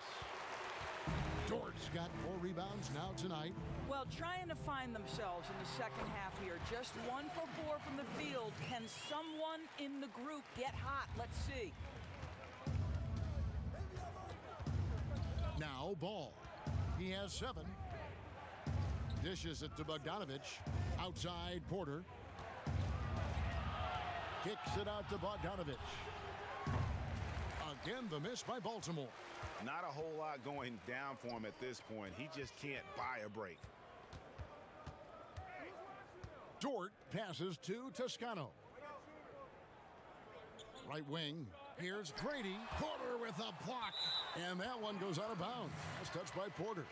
S1: Dort's got 4 rebounds now tonight.
S4: Well, trying to find themselves in the second half here. Just 1 for 4 from the field. Can someone in the group get hot? Let's see.
S1: Now Ball. He has 7. Dishes it to Bogdanovich. Outside Porter. Kicks it out to Bogdanovich. Again, the miss by Baltimore.
S2: Not a whole lot going down for him at this point. He just can't buy a break.
S1: Dort passes to Toscano. Right wing. Here's Grady. Porter with a block. And that one goes out of bounds. That's touched by Porter.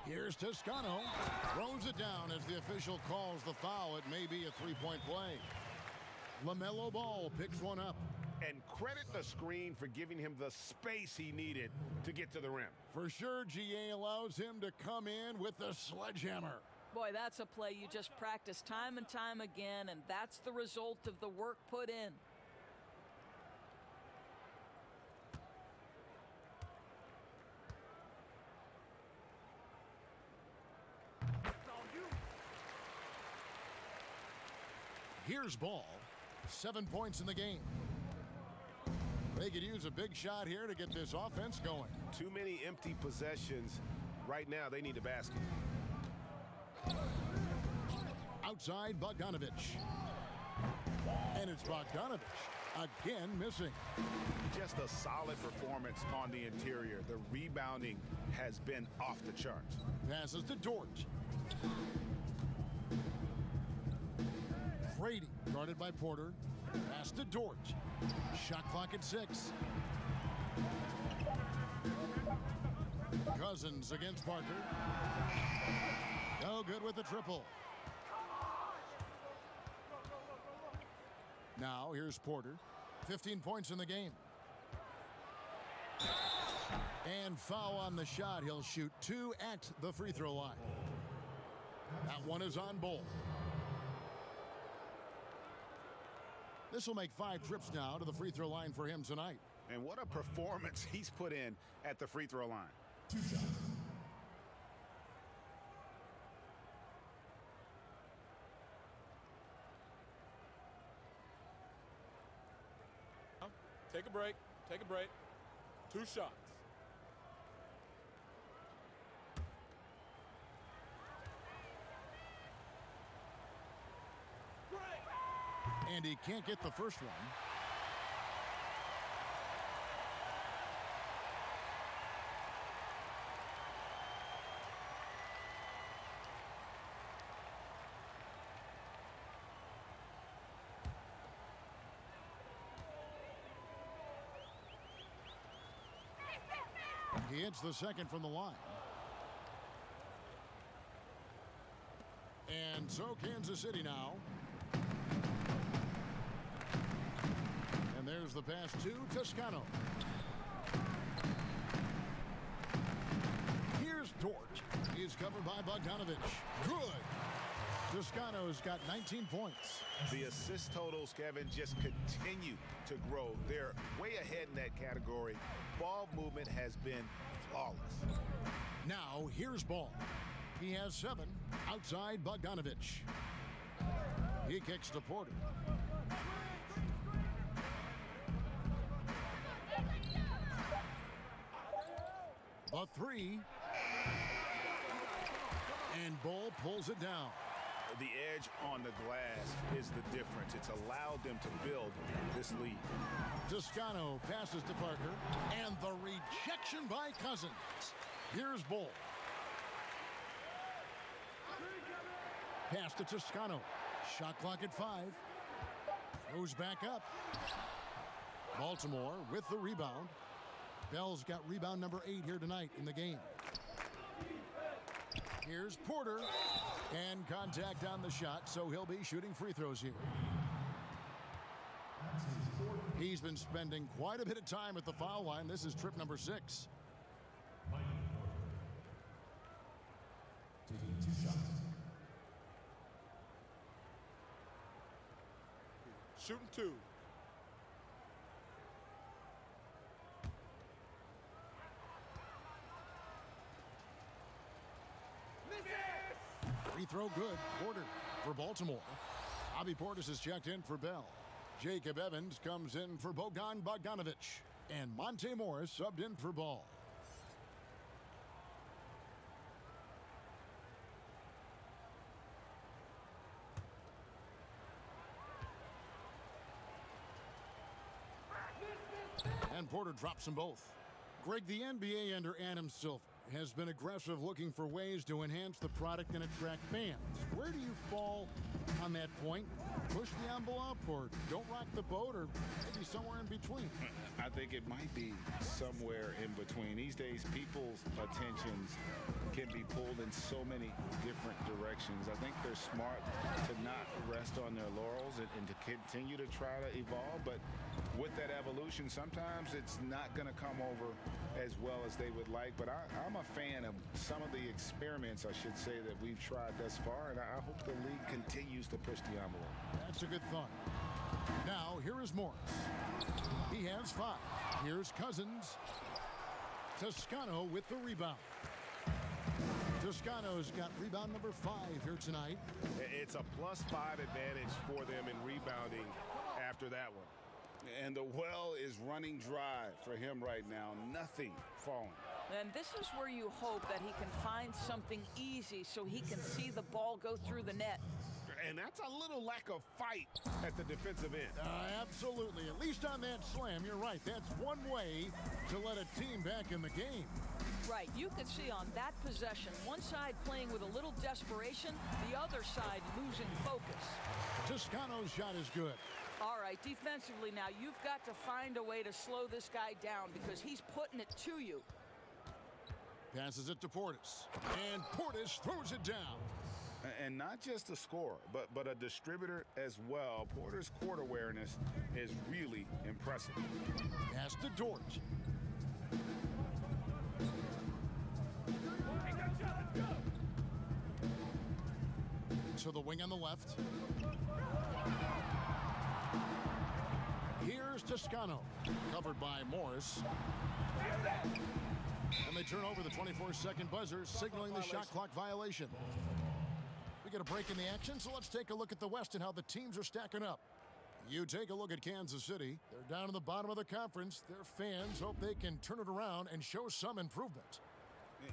S1: Here's Toscano. Throws it down as the official calls the foul. It may be a 3-point play. LaMelo Ball picks one up.
S2: And credit the screen for giving him the space he needed to get to the rim.
S1: For sure, GA allows him to come in with the sledgehammer.
S4: Boy, that's a play you just practice time and time again, and that's the result of the work put in.
S1: Here's Ball. 7 points in the game. They could use a big shot here to get this offense going.
S2: Too many empty possessions. Right now, they need a basket.
S1: Outside Bogdanovich. And it's Bogdanovich again missing.
S2: Just a solid performance on the interior. The rebounding has been off the charts.
S1: Passes to Dort. Brady guarded by Porter. Pass to Dort. Shot clock at 6. Cousins against Parker. No good with the triple. Now here's Porter. 15 points in the game. And foul on the shot. He'll shoot 2 at the free throw line. That one is on Bull. This will make 5 trips now to the free throw line for him tonight.
S2: And what a performance he's put in at the free throw line.
S1: 2 shots.
S7: Take a break. Take a break. 2 shots.
S1: And he can't get the first one. He hits the second from the line. And so Kansas City now. And there's the pass to Toscano. Here's Dort. He's covered by Bogdanovich. Good. Toscano's got 19 points.
S2: The assist totals, Kevin, just continue to grow. They're way ahead in that category. Ball movement has been flawless.
S1: Now here's Ball. He has 7 outside Bogdanovich. He kicks to Porter. A 3. And Bull pulls it down.
S2: The edge on the glass is the difference. It's allowed them to build this lead.
S1: Toscano passes to Parker. And the rejection Deflection by Cousins. Here's Bull. Pass to Toscano. Shot clock at 5. Goes back up. Baltimore with the rebound. Bell's got rebound number 8 here tonight in the game. Here's Porter. And contact on the shot, so he'll be shooting free throws here. He's been spending quite a bit of time at the foul line. This is trip number 6.
S11: Taking 2 shots.
S7: Shooting 2.
S1: Free throw good. Porter for Baltimore. Bobby Portis is checked in for Bell. Jacob Evans comes in for Bogdan Bogdanovic. And Monte Morris subbed in for Ball. And Porter drops them both. Greg, the NBA under Adam Silver has been aggressive, looking for ways to enhance the product and attract fans. Where do you fall on that point? Push the envelope, or don't rock the boat, or maybe somewhere in between?
S3: I think it might be somewhere in between. These days, people's attentions can be pulled in so many different directions. I think they're smart to not rest on their laurels and to continue to try to evolve. But with that evolution, sometimes it's not going to come over as well as they would like. But I'm a fan of some of the experiments, I should say, that we've tried thus far, and I hope the league continues to push the envelope.
S1: That's a good thought. Now, here is Morris. He has 5. Here's Cousins. Toscano with the rebound. Toscano's got rebound number 5 here tonight.
S2: It's a +5 advantage for them in rebounding after that one.
S3: And the well is running dry for him right now. Nothing falling.
S4: And this is where you hope that he can find something easy so he can see the ball go through the net.
S2: And that's a little lack of fight at the defensive end.
S1: Absolutely. At least on that slam, you're right. That's one way to let a team back in the game.
S4: Right. You could see on that possession, one side playing with a little desperation, the other side losing focus.
S1: Toscano's shot is good.
S4: All right, defensively now, you've got to find a way to slow this guy down because he's putting it to you.
S1: Passes it to Portis. And Portis throws it down.
S3: And not just a scorer, but a distributor as well. Porter's court awareness is really impressive.
S1: Pass to Dort. To the wing on the left. Here's Toscano. Covered by Morris. And they turn over the 24-second buzzer, signaling the shot clock violation. We get a break in the action, so let's take a look at the West and how the teams are stacking up. You take a look at Kansas City. They're down in the bottom of the conference. Their fans hope they can turn it around and show some improvement.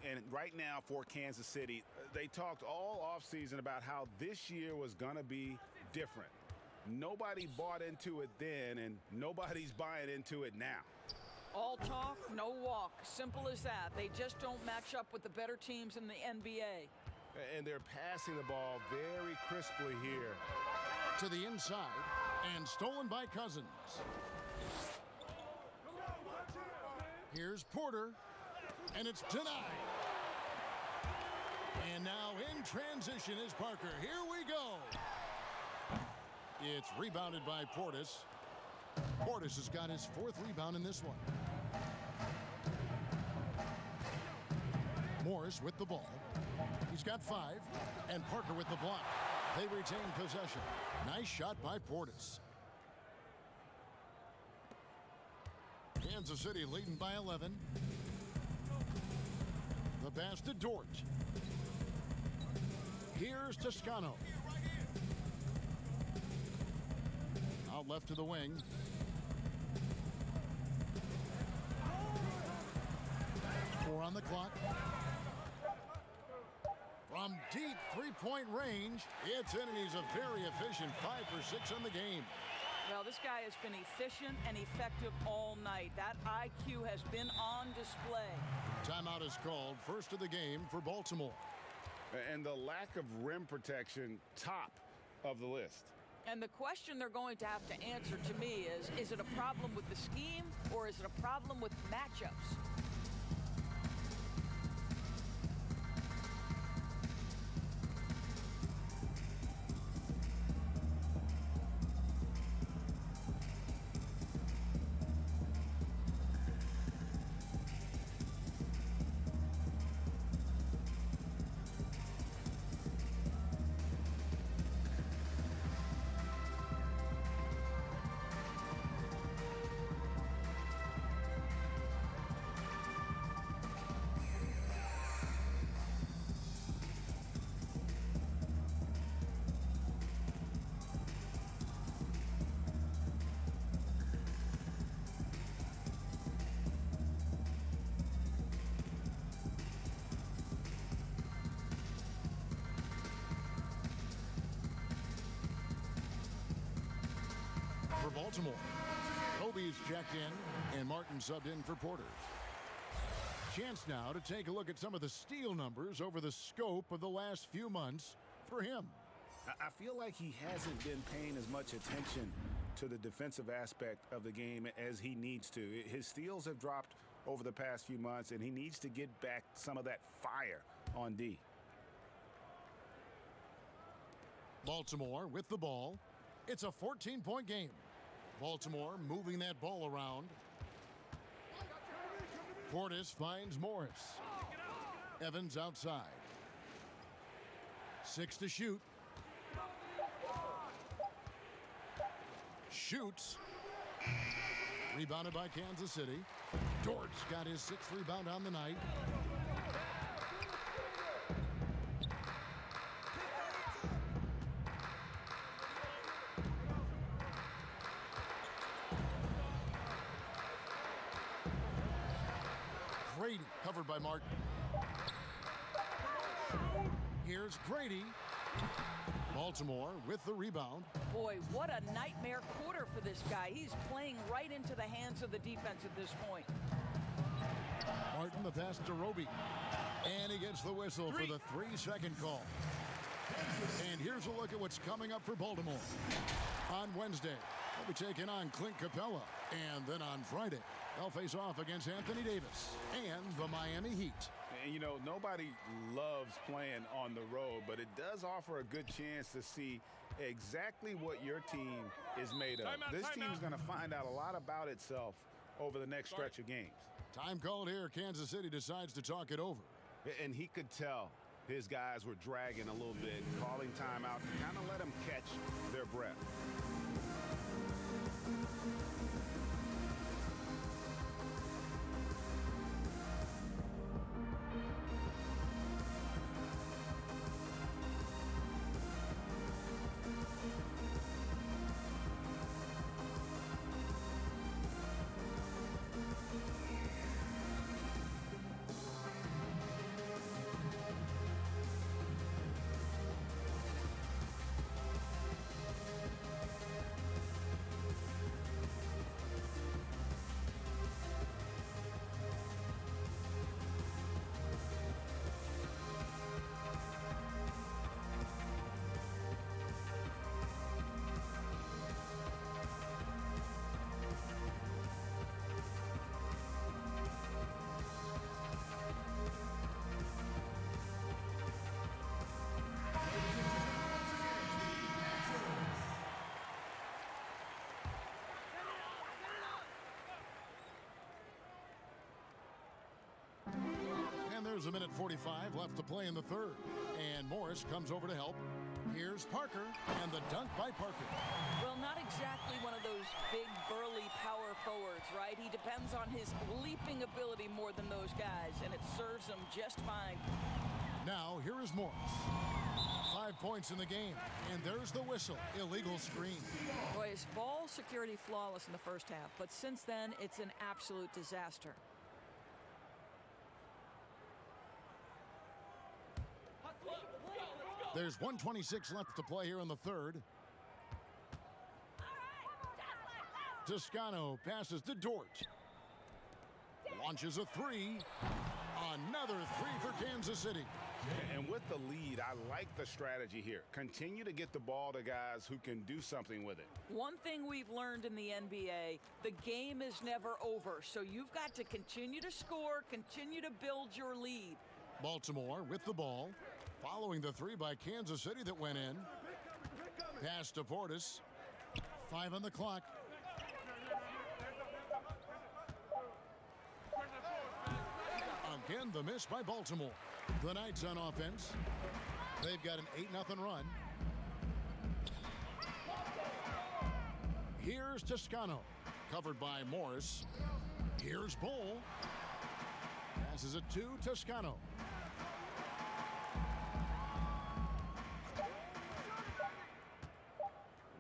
S3: And right now for Kansas City, they talked all offseason about how this year was going to be different. Nobody bought into it then, and nobody's buying into it now.
S4: All talk, no walk. Simple as that. They just don't match up with the better teams in the NBA.
S2: And they're passing the ball very crisply here.
S1: To the inside, and stolen by Cousins. Here's Porter, and it's denied. And now in transition is Parker. Here we go. It's rebounded by Portis. Portis has got his 4th rebound in this one. Morris with the ball. He's got 5, and Parker with the block. They retain possession. Nice shot by Portis. Kansas City leading by 11. The pass to Dort. Here's Toscano. Out left to the wing. Four on the clock. From deep 3-point range, it's in, and he's a very efficient 5 for 6 on the game.
S4: Well, this guy has been efficient and effective all night. That IQ has been on display.
S1: Timeout is called. First of the game for Baltimore.
S3: And the lack of rim protection, top of the list.
S4: And the question they're going to have to answer to me is it a problem with the scheme or is it a problem with matchups?
S1: For Baltimore, Roby's checked in, and Martin subbed in for Porter. Chance now to take a look at some of the steal numbers over the scope of the last few months for him.
S2: I feel like he hasn't been paying as much attention to the defensive aspect of the game as he needs to. His steals have dropped over the past few months, and he needs to get back some of that fire on D.
S1: Baltimore with the ball. It's a 14-point game. Baltimore moving that ball around. Portis finds Morris. Evans outside. 6 to shoot. Shoots. Rebounded by Kansas City. Dortch got his 6th rebound on the night. Grady covered by Martin. Here's Grady. Baltimore with the rebound.
S4: Boy, what a nightmare quarter for this guy. He's playing right into the hands of the defense at this point.
S1: Martin the pass to Roby. And he gets the whistle for the 3-second call. And here's a look at what's coming up for Baltimore. On Wednesday, they'll be taking on Clint Capella. And then on Friday, they'll face off against Anthony Davis and the Miami Heat.
S2: And, you know, nobody loves playing on the road, but it does offer a good chance to see exactly what your team is made of. This team is going to find out a lot about itself over the next stretch of games.
S1: Time called here. Kansas City decides to talk it over.
S2: And he could tell his guys were dragging a little bit, calling timeout to kind of let them catch their breath.
S1: There's a minute 45 left to play in the third. And Morris comes over to help. Here's Parker, and the dunk by Parker.
S4: Well, not exactly one of those big, burly power forwards, right? He depends on his leaping ability more than those guys, and it serves him just fine.
S1: Now, here is Morris. 5 points in the game, and there's the whistle. Illegal screen.
S4: Boy, his ball security flawless in the first half, but since then, it's an absolute disaster.
S1: There's 1:26 left to play here in the third. Toscano passes to Dort. Launches a three. Another three for Kansas City.
S3: And with the lead, I like the strategy here. Continue to get the ball to guys who can do something with it.
S4: One thing we've learned in the NBA, the game is never over. So you've got to continue to score, continue to build your lead.
S1: Baltimore with the ball. Following the three by Kansas City that went in. Pass to Portis. 5 on the clock. Again, the miss by Baltimore. The Knights on offense. They've got an 8-0 run. Here's Toscano. Covered by Morris. Here's Bull. Passes it to Toscano.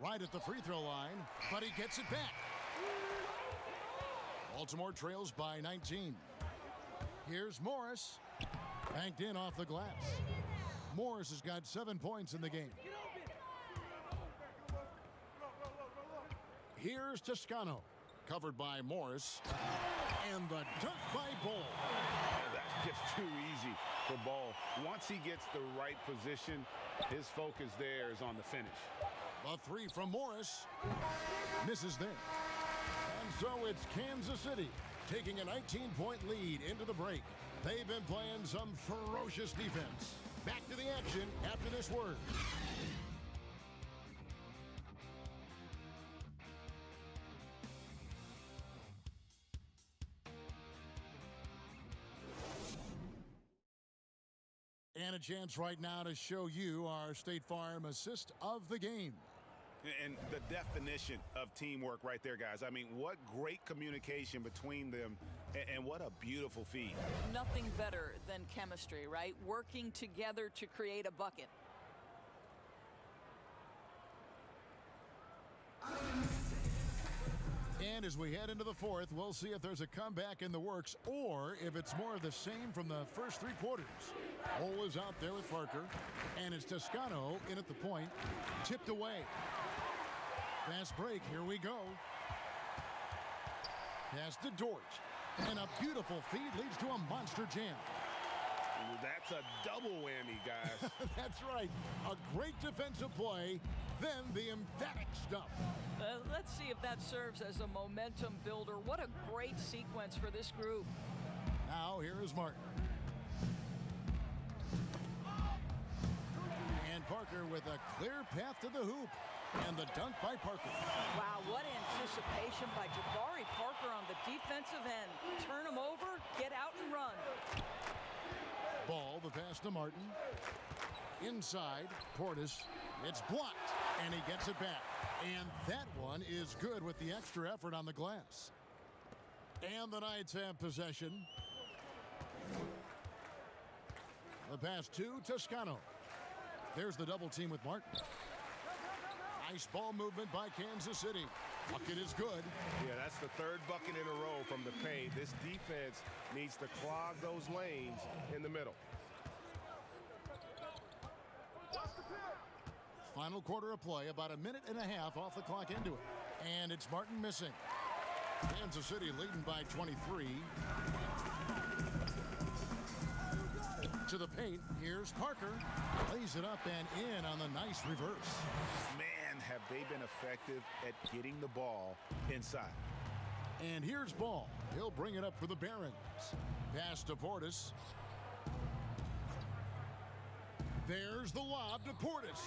S1: Right at the free throw line, but he gets it back. Baltimore trails by 19. Here's Morris. Banked in off the glass. Morris has got 7 points in the game. Here's Toscano. Covered by Morris. And the dunk by Bull.
S3: That's just too easy for Ball. Once he gets the right position, his focus there is on the finish.
S1: A three from Morris. Misses there. And so it's Kansas City taking a 19-point lead into the break. They've been playing some ferocious defense. Back to the action after this word. And a chance right now to show you our State Farm assist of the game.
S3: And the definition of teamwork right there, guys. I mean, what great communication between them, and what a beautiful feed.
S4: Nothing better than chemistry, right? Working together to create a bucket.
S1: And as we head into the fourth, we'll see if there's a comeback in the works or if it's more of the same from the first 3 quarters. Ole is out there with Parker, and it's Toscano in at the point, tipped away. Fast break, here we go. Pass to Dort, and a beautiful feed leads to a monster jam.
S3: That's a double whammy, guys.
S1: That's right. A great defensive play, then the emphatic stuff.
S4: Let's see if that serves as a momentum builder. What a great sequence for this group.
S1: Now here is Martin. And Parker with a clear path to the hoop. And the dunk by Parker.
S4: Wow, what anticipation by Jabari Parker on the defensive end. Turn him over, get out and run.
S1: Ball, the pass to Martin. Inside, Portis. It's blocked, and he gets it back. And that one is good with the extra effort on the glass. And the Knights have possession. The pass to Toscano. There's the double team with Martin. Nice ball movement by Kansas City. Bucket is good.
S2: Yeah, that's the 3rd bucket in a row from the paint. This defense needs to clog those lanes in the middle.
S1: Final quarter of play, about a minute and a half off the clock into it. And it's Martin missing. Kansas City leading by 23. To the paint, here's Parker. Lays it up and in on the nice reverse.
S3: Man, have they been effective at getting the ball inside.
S1: And here's Ball. He'll bring it up for the Barons. Pass to Portis. There's the lob to Portis.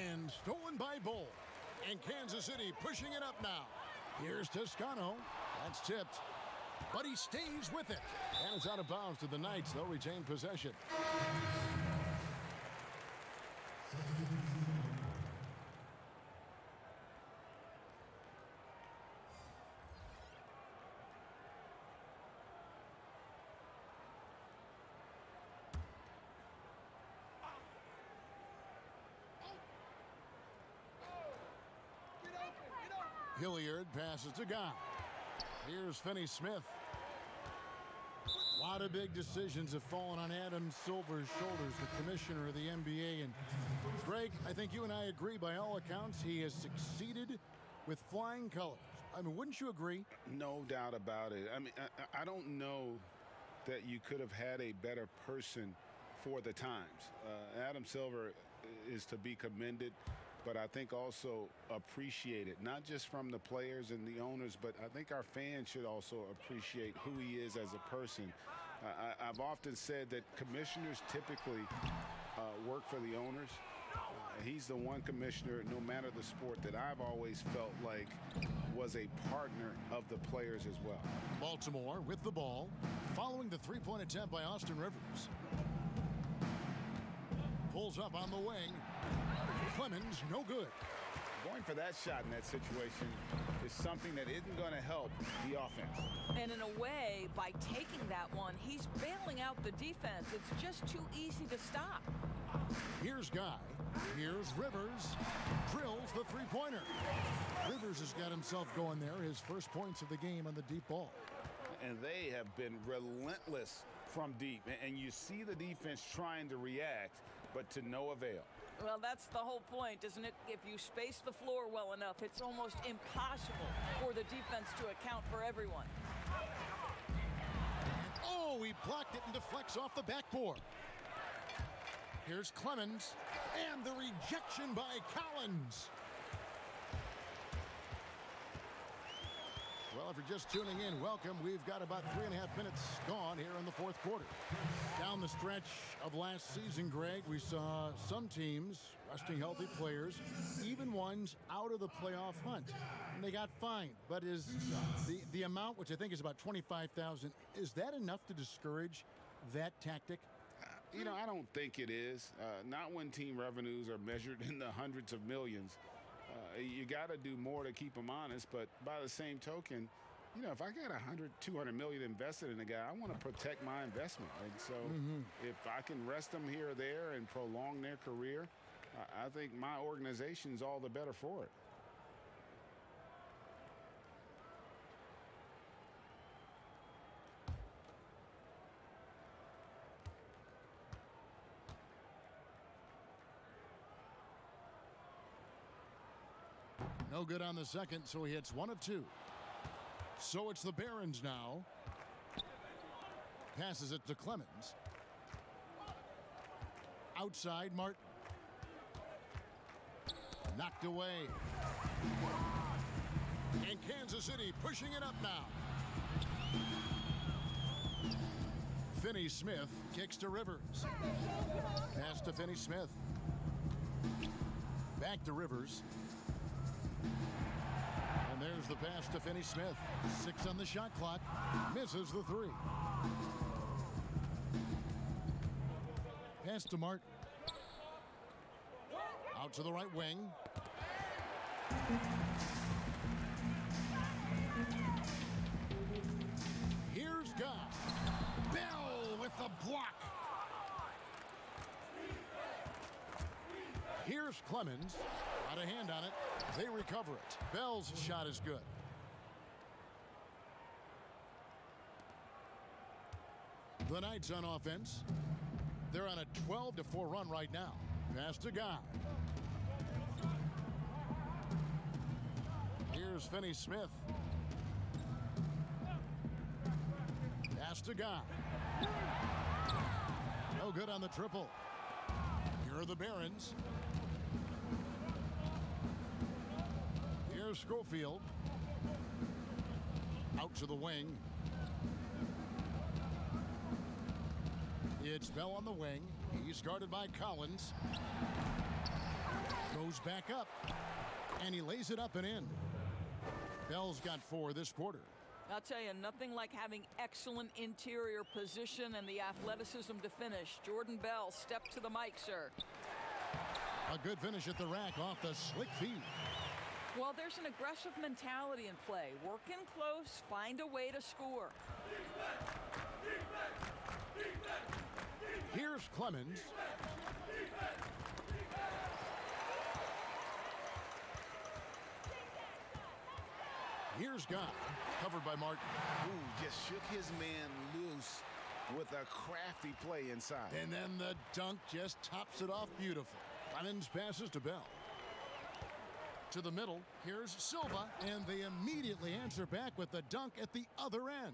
S1: And stolen by Bull. And Kansas City pushing it up now. Here's Toscano. That's tipped. But he stays with it. And it's out of bounds to the Knights. They'll retain possession. Hilliard passes to Guy. Here's Finney-Smith. A lot of big decisions have fallen on Adam Silver's shoulders, the commissioner of the NBA. And Greg, I think you and I agree by all accounts he has succeeded with flying colors. I mean, wouldn't you agree?
S3: No doubt about it. I mean, I don't know that you could have had a better person for the times. Adam Silver is to be commended, but I think also appreciated, not just from the players and the owners, but I think our fans should also appreciate who he is as a person. I've often said that commissioners typically work for the owners. He's the one commissioner, no matter the sport, that I've always felt like was a partner of the players as well.
S1: Baltimore with the ball, following the three-point attempt by Austin Rivers. Pulls up on the wing. Clemens, no good.
S3: Going for that shot in that situation is something that isn't going to help the offense.
S4: And in a way, by taking that one, he's bailing out the defense. It's just too easy to stop.
S1: Here's Guy. Here's Rivers. Drills the three-pointer. Rivers has got himself going there. His first points of the game on the deep ball.
S3: And they have been relentless from deep. And you see the defense trying to react, but to no avail.
S4: Well, that's the whole point, isn't it? If you space the floor well enough, it's almost impossible for the defense to account for everyone.
S1: Oh, he blocked it and deflects off the backboard. Here's Clemens, and the rejection by Collins. Well, if you're just tuning in, welcome. We've got about 3.5 minutes gone here in the fourth quarter. Down the stretch of last season, Greg, we saw some teams resting healthy players, even ones out of the playoff hunt, and they got fined. But is the amount, which I think is about $25,000, is that enough to discourage that tactic?
S3: You know, I don't think it is. Not when team revenues are measured in the hundreds of millions. You got to do more to keep them honest. But by the same token, you know, if I got $100-200 million invested in a guy, I want to protect my investment. And so if I can rest them here or there and prolong their career, I think my organization's all the better for it.
S1: No good on the second, so he hits 1 of 2. So it's the Barons now. Passes it to Clemens. Outside, Martin. Knocked away. And Kansas City pushing it up now. Finney-Smith kicks to Rivers. Pass to Finney-Smith. Back to Rivers. And there's the pass to Finney-Smith. 6 on the shot clock. Misses the 3. Pass to Martin. Out to the right wing. Here's Guy. Bell with the block. Here's Clemens. Got a hand on it. They recover it. Bell's shot is good. The Knights on offense. They're on a 12-4 run right now. Pass to Guy. Here's Finney-Smith. Pass to Guy. No good on the triple. Here are the Barons. Here's Schofield. Out to the wing. It's Bell on the wing. He's guarded by Collins. Goes back up. And he lays it up and in. Bell's got 4 this quarter.
S4: I'll tell you, nothing like having excellent interior position and the athleticism to finish. Jordan Bell, step to the mic, sir.
S1: A good finish at the rack off the slick feed.
S4: Well, there's an aggressive mentality in play. Work in close, find a way to score.
S1: Here's Clemens. Here's Guy. Covered by Martin.
S3: Ooh, just shook his man loose with a crafty play inside.
S1: And then the dunk just tops it off beautifully. Clemens passes to Bell. to the middle. Here's Silva, and they immediately answer back with the dunk at the other end.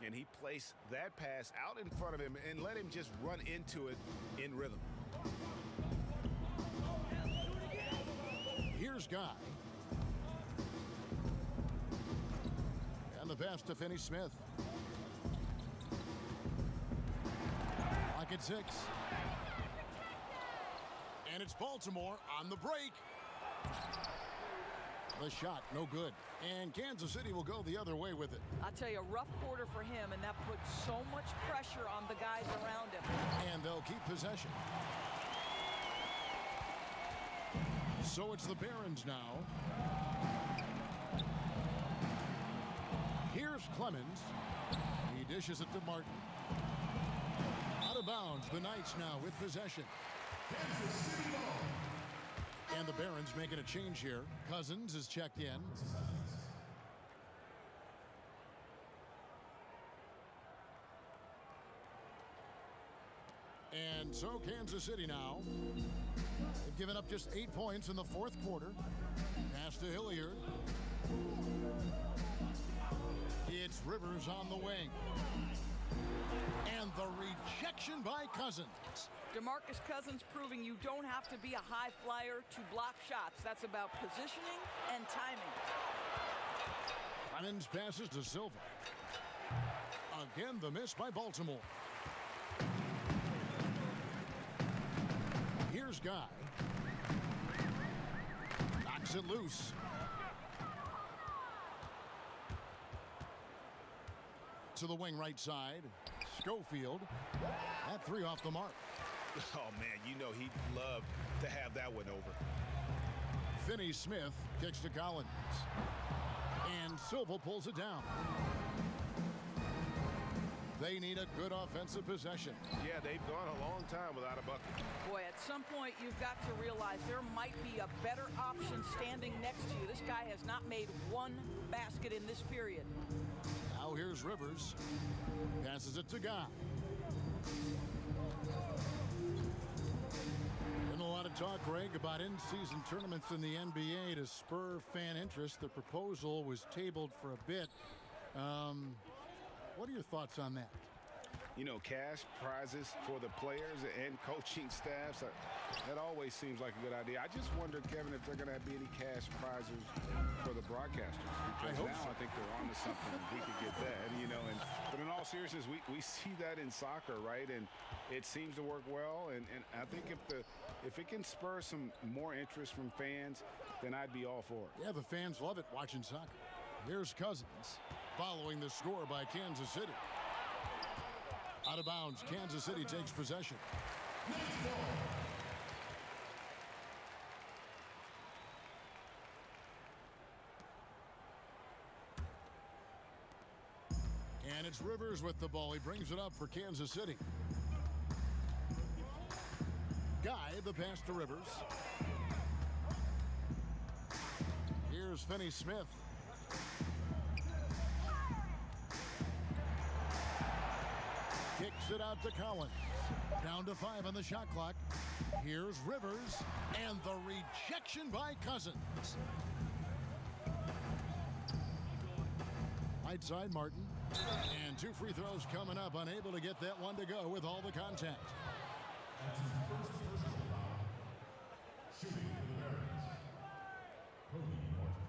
S2: And he placed that pass out in front of him and let him just run into it in rhythm.
S1: Here's Guy. And the pass to Finney-Smith. Lock at 6. And it's Baltimore on the break. The shot, no good. And Kansas City will go the other way with it.
S4: I'll tell you, a rough quarter for him, and that puts so much pressure on the guys around him.
S1: And they'll keep possession. So it's the Barons now. Here's Clemens. He dishes it to Martin. Out of bounds, the Knights now with possession. Kansas City ball. And the Barons making a change here. Cousins is checked in. And so Kansas City now. They've given up just 8 points in the fourth quarter. Pass to Hilliard. It's Rivers on the wing. And the rejection by Cousins.
S4: DeMarcus Cousins proving you don't have to be a high flyer to block shots. That's about positioning and timing.
S1: Clemens passes to Silva. Again, the miss by Baltimore. Here's Guy. Knocks it loose. To the wing right side. Schofield. That 3 off the mark.
S2: Oh, man, you know he'd love to have that one over.
S1: Finney-Smith kicks to Collins. And Silva pulls it down. They need a good offensive possession.
S2: Yeah, they've gone a long time without a bucket.
S4: Boy, at some point, you've got to realize there might be a better option standing next to you. This guy has not made one basket in this period.
S1: Now here's Rivers. Passes it to Guy. Been a lot of talk, Greg, about in-season tournaments in the NBA to spur fan interest. The proposal was tabled for a bit. What are your thoughts on that?
S3: You know, cash prizes for the players and coaching staffs, that always seems like a good idea. I just wonder, Kevin, if they're going to be any cash prizes for the broadcasters. Because I think they're on to something. We could get that, but in all seriousness, we see that in soccer, right? And it seems to work well. And I think if it can spur some more interest from fans, then I'd be all for it.
S1: Yeah, the fans love it watching soccer. Here's Cousins following the score by Kansas City. Out of bounds, Kansas City takes possession. And it's Rivers with the ball. He brings it up for Kansas City. Guy, the pass to Rivers. Here's Finney-Smith. Kicks it out to Collins. Down to 5 on the shot clock. Here's Rivers. And the rejection by Cousins. Right side, Martin. And 2 free throws coming up. Unable to get that one to go with all the contact. Shooting for the Barons. Cody Martin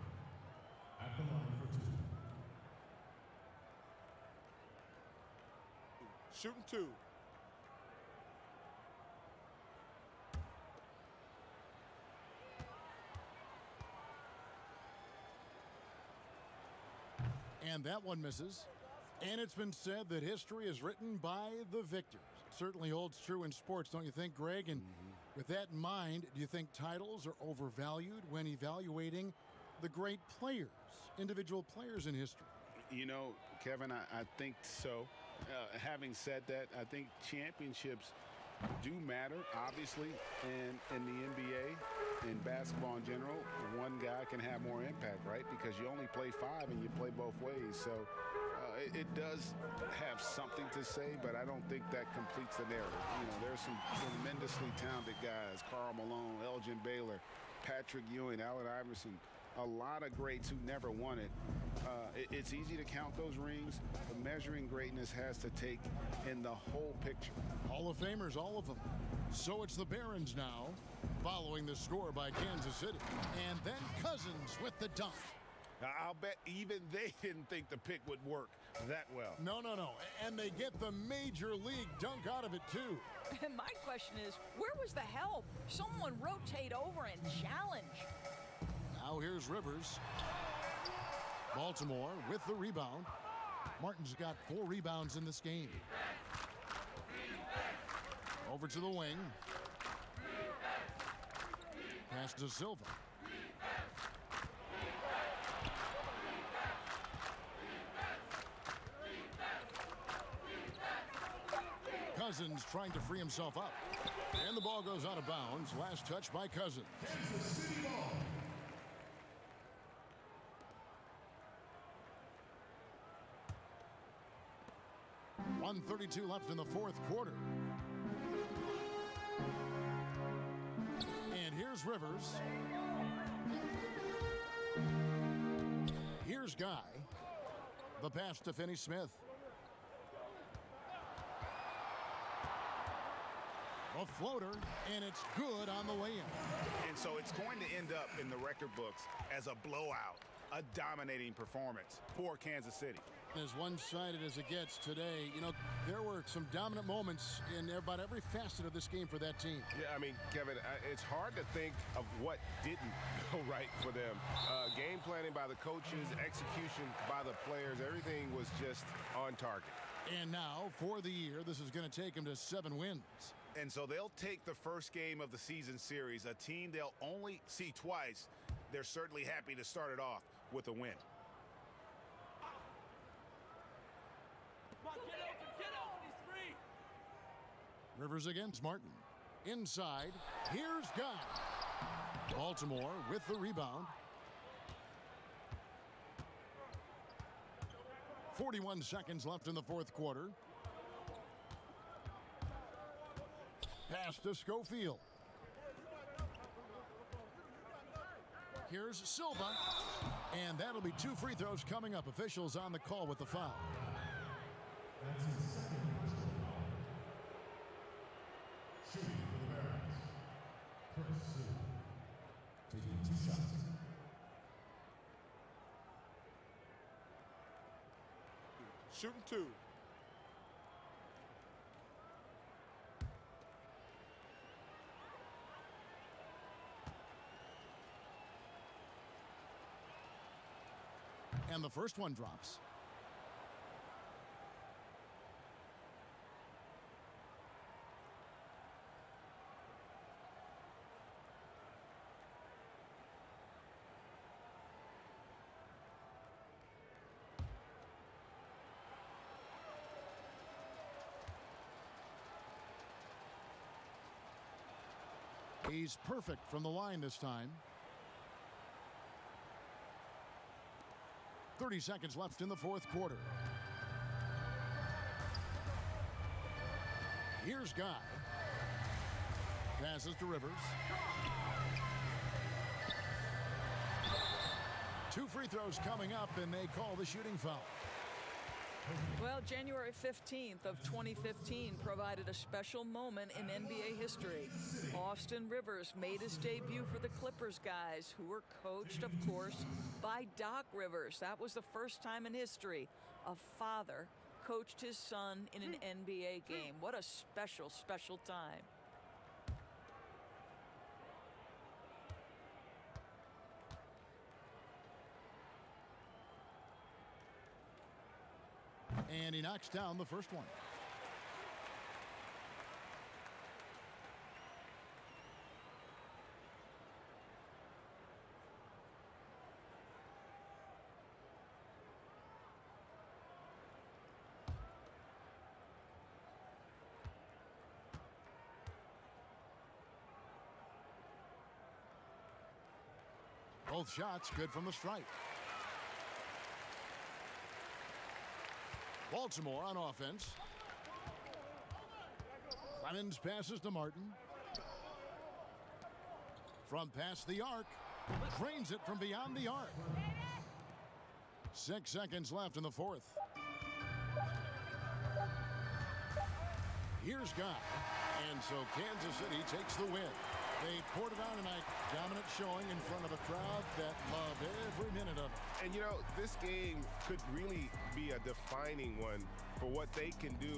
S1: at the line for 2.
S7: Shooting 2.
S1: And that one misses. And it's been said that history is written by the victors. It certainly holds true in sports, don't you think, Greg? And with that in mind, do you think titles are overvalued when evaluating the great players, individual players in history?
S3: You know, Kevin, I think so. Having said that, I think championships do matter, obviously, and in the NBA, in basketball in general, one guy can have more impact, right? Because you only play 5 and you play both ways. So it does have something to say, but I don't think that completes the narrative. You know, there's some tremendously talented guys, Karl Malone, Elgin Baylor, Patrick Ewing, Allen Iverson, a lot of greats who never won it. It's easy to count those rings, but measuring greatness has to take in the whole picture.
S1: Hall of Famers, all of them. So it's the Barons now, following the score by Kansas City. And then Cousins with the dunk.
S2: Now, I'll bet even they didn't think the pick would work that well.
S1: No. And they get the major league dunk out of it, too.
S4: And my question is, where was the help? Someone rotate over and challenge.
S1: Now here's Rivers. Baltimore with the rebound. Martin's got 4 rebounds in this game. Over to the wing. Pass to Silva. Cousins trying to free himself up. And the ball goes out of bounds. Last touch by Cousins. 1:32 left in the fourth quarter. And here's Rivers. Here's Guy. The pass to Finney-Smith. A floater, and it's good on the way in.
S2: And so it's going to end up in the record books as a blowout, a dominating performance for Kansas City.
S1: As one-sided as it gets today, you know, there were some dominant moments in about every facet of this game for that team.
S2: Yeah, I mean, Kevin, it's hard to think of what didn't go right for them. Game planning by the coaches, execution by the players, everything was just on target.
S1: And now, for the year, this is going to take them to 7 wins.
S2: And so they'll take the first game of the season series, a team they'll only see twice. They're certainly happy to start it off with a win.
S1: Rivers against Martin. Inside, here's Guy. Baltimore with the rebound. 41 seconds left in the fourth quarter. Pass to Schofield. Here's Silva. And that'll be 2 free throws coming up. Officials on the call with the foul.
S11: That's his second personal foul. Shooting for the Barons. Chris Silva. Taking 2 shots.
S7: Shooting 2.
S1: And the first one drops. He's perfect from the line this time. 30 seconds left in the fourth quarter. Here's Guy. Passes to Rivers. 2 free throws coming up, and they call the shooting foul.
S4: Well, January 15th of 2015 provided a special moment in NBA history. Austin Rivers made his debut for the Clippers guys, who were coached, of course, by Doc Rivers. That was the first time in history a father coached his son in an NBA game. What a special, special time.
S1: And he knocks down the first one. Both shots good from the stripe. Baltimore on offense. Clemens passes to Martin. From past the arc, drains it from beyond the arc. 6 seconds left in the fourth. Here's Guy. And so Kansas City takes the win. They poured it on tonight. Dominant showing in front of a crowd that loved every minute of it.
S2: And, you know, this game could really be a defining one for what they can do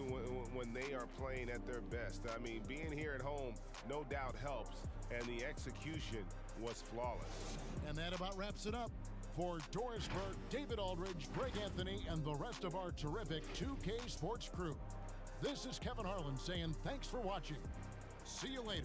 S2: when they are playing at their best. I mean, being here at home no doubt helps, and the execution was flawless.
S1: And that about wraps it up. For Doris Burke, David Aldridge, Greg Anthony, and the rest of our terrific 2K Sports crew, this is Kevin Harlan saying thanks for watching. See you later.